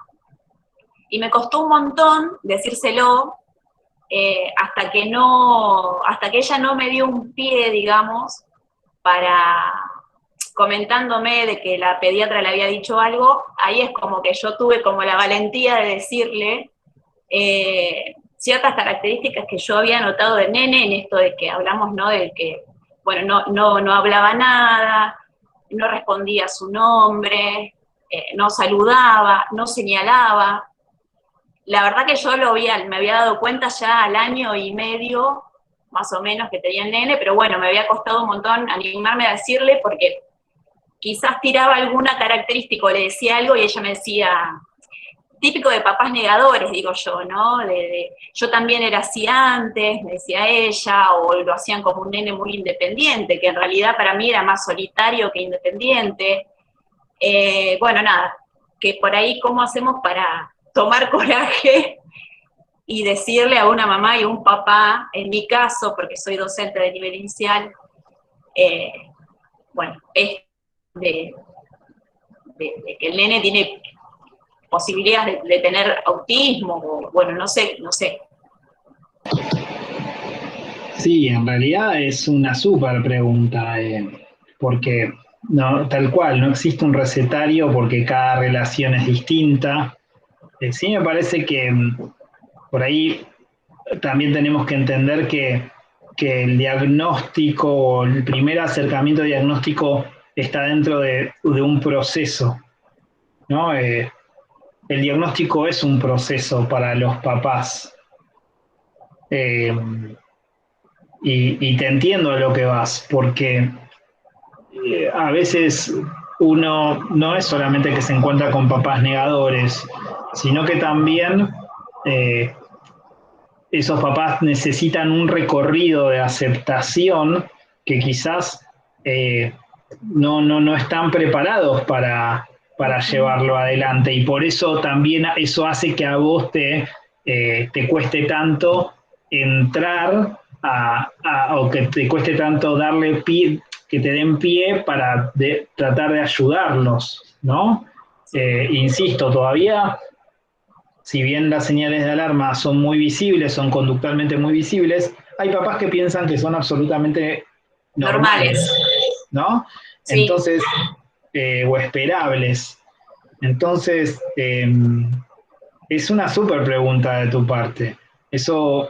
Speaker 10: y me costó un montón decírselo, hasta que ella no me dio un pie, digamos, comentándome de que la pediatra le había dicho algo. Ahí es como que yo tuve como la valentía de decirle ciertas características que yo había notado del nene, en esto de que hablamos, ¿no? De que, bueno, no hablaba nada, no respondía a su nombre, no saludaba, no señalaba. La verdad que yo me había dado cuenta ya al año y medio, más o menos, que tenía el nene, pero bueno, me había costado un montón animarme a decirle, porque quizás tiraba alguna característica o le decía algo y ella me decía, típico de papás negadores, digo yo, ¿no? Yo también era así antes, me decía ella, o lo hacían como un nene muy independiente, que en realidad para mí era más solitario que independiente. Bueno, nada, que por ahí cómo hacemos para tomar coraje y decirle a una mamá y a un papá, en mi caso, porque soy docente de nivel inicial, bueno, es de que el nene tiene posibilidades de tener autismo, o bueno, no sé.
Speaker 2: Sí, en realidad es una súper pregunta, porque no, tal cual, no existe un recetario porque cada relación es distinta. Sí me parece que por ahí también tenemos que entender que el diagnóstico, el primer acercamiento diagnóstico está dentro de un proceso, ¿no? El diagnóstico es un proceso para los papás. Y te entiendo a lo que vas, porque a veces uno no es solamente que se encuentra con papás negadores, sino que también esos papás necesitan un recorrido de aceptación que quizás no están preparados para llevarlo adelante, y por eso también eso hace que a vos te cueste tanto entrar o que te cueste tanto darle pie, que te den pie para tratar de ayudarlos, ¿no? Insisto, todavía, si bien las señales de alarma son muy visibles, son conductualmente muy visibles, hay papás que piensan que son absolutamente normales, ¿no? Sí. Entonces, o esperables. Entonces, es una súper pregunta de tu parte. Eso,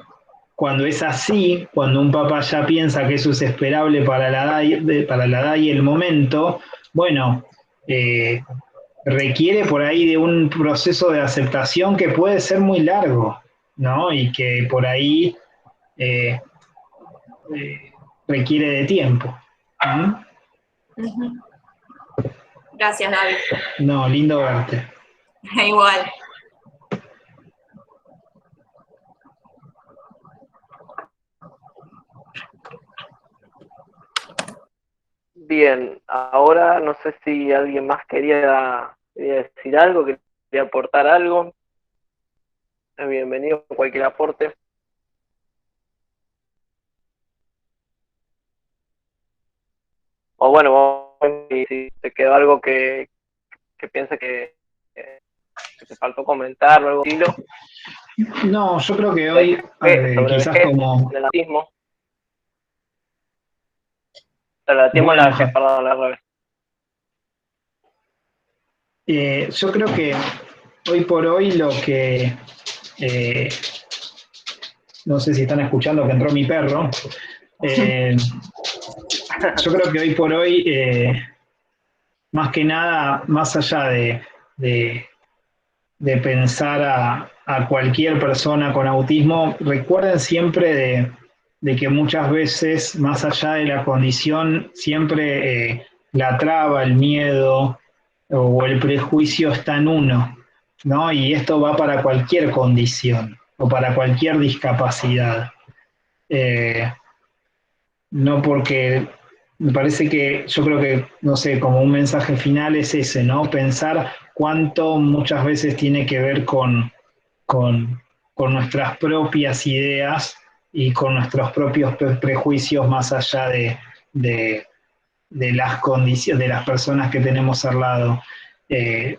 Speaker 2: cuando es así, cuando un papá ya piensa que eso es esperable para la edad y el momento, bueno, requiere por ahí de un proceso de aceptación que puede ser muy largo, ¿no? Y que por ahí requiere de tiempo.
Speaker 10: Gracias, David.
Speaker 2: No, lindo verte.
Speaker 10: Igual.
Speaker 3: Bien, ahora no sé si alguien más quería decir algo, quería aportar algo. Bienvenido a cualquier aporte. O bueno, si te quedó algo que piense que te faltó comentar o algo así.
Speaker 2: No, yo creo que hoy quizás como...
Speaker 3: El autismo. El autismo
Speaker 2: bueno,
Speaker 3: perdón, la revés.
Speaker 2: Yo creo que hoy por hoy lo que... no sé si están escuchando que entró mi perro. Yo creo que hoy por hoy, más que nada, más allá de pensar a cualquier persona con autismo, recuerden siempre de que muchas veces, más allá de la condición, siempre la traba, el miedo o el prejuicio está en uno, ¿no? Y esto va para cualquier condición o para cualquier discapacidad. No porque me parece que yo creo que, no sé, como un mensaje final es ese, ¿no? Pensar cuánto muchas veces tiene que ver con nuestras propias ideas y con nuestros propios prejuicios más allá de las condiciones, de las personas que tenemos al lado.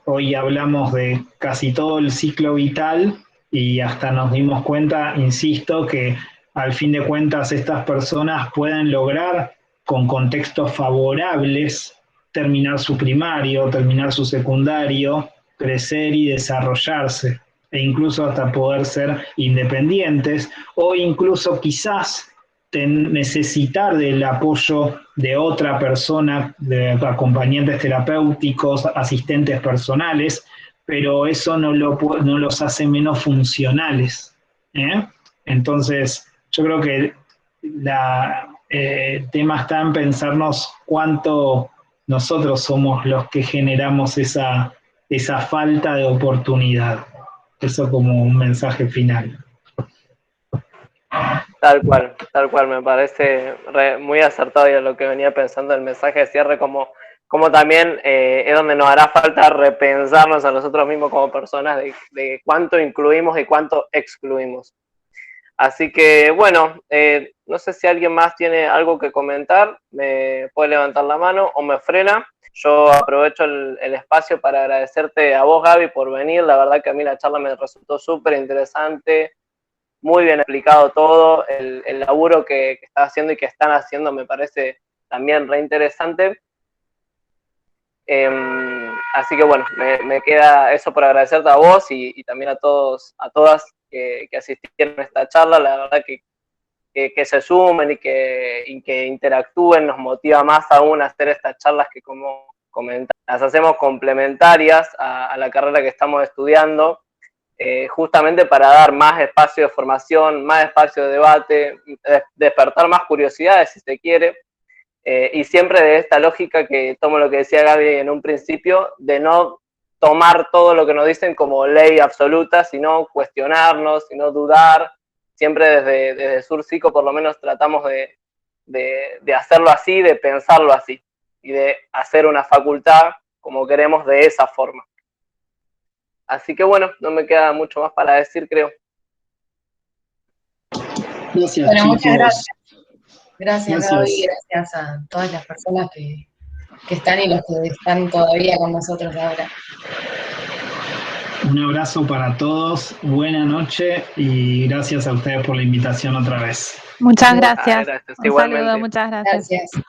Speaker 2: Hoy hablamos de casi todo el ciclo vital y hasta nos dimos cuenta, insisto, que al fin de cuentas estas personas pueden lograr con contextos favorables terminar su primario, terminar su secundario, crecer y desarrollarse, e incluso hasta poder ser independientes, o incluso quizás necesitar del apoyo de otra persona, de acompañantes terapéuticos, asistentes personales, pero eso no los hace menos funcionales. Entonces, yo creo que el tema está en pensarnos cuánto nosotros somos los que generamos esa falta de oportunidad. Eso como un mensaje final.
Speaker 3: Tal cual, me parece muy acertado y a lo que venía pensando el mensaje de cierre, como también es donde nos hará falta repensarnos a nosotros mismos como personas de cuánto incluimos y cuánto excluimos. Así que bueno, no sé si alguien más tiene algo que comentar, me puede levantar la mano o me frena. Yo aprovecho el espacio para agradecerte a vos, Gaby, por venir. La verdad que a mí la charla me resultó súper interesante, muy bien explicado todo, el laburo que estás haciendo y que están haciendo me parece también re interesante. Así que bueno, me queda eso por agradecerte a vos y también a todas que asistieron a esta charla. La verdad que se sumen y que interactúen nos motiva más aún a hacer estas charlas que, como comenté, las hacemos complementarias a la carrera que estamos estudiando, justamente para dar más espacio de formación, más espacio de debate, despertar más curiosidades si se quiere, y siempre de esta lógica que tomo lo que decía Gaby en un principio, de no tomar todo lo que nos dicen como ley absoluta, sino cuestionarnos, sino dudar. Siempre desde Surcico por lo menos tratamos de hacerlo así, de pensarlo así, y de hacer una facultad como queremos de esa forma. Así que bueno, no me queda mucho más para decir, creo.
Speaker 2: Gracias,
Speaker 1: bueno,
Speaker 2: chicos.
Speaker 1: muchas gracias. Gracias, Gaby, gracias a todas las personas que están y los que están todavía con nosotros ahora.
Speaker 2: Un abrazo para todos, buena noche y gracias a ustedes por la invitación otra vez.
Speaker 11: Muchas gracias.
Speaker 3: Gracias,
Speaker 11: Un
Speaker 3: igualmente.
Speaker 11: saludo, muchas gracias.
Speaker 1: Gracias.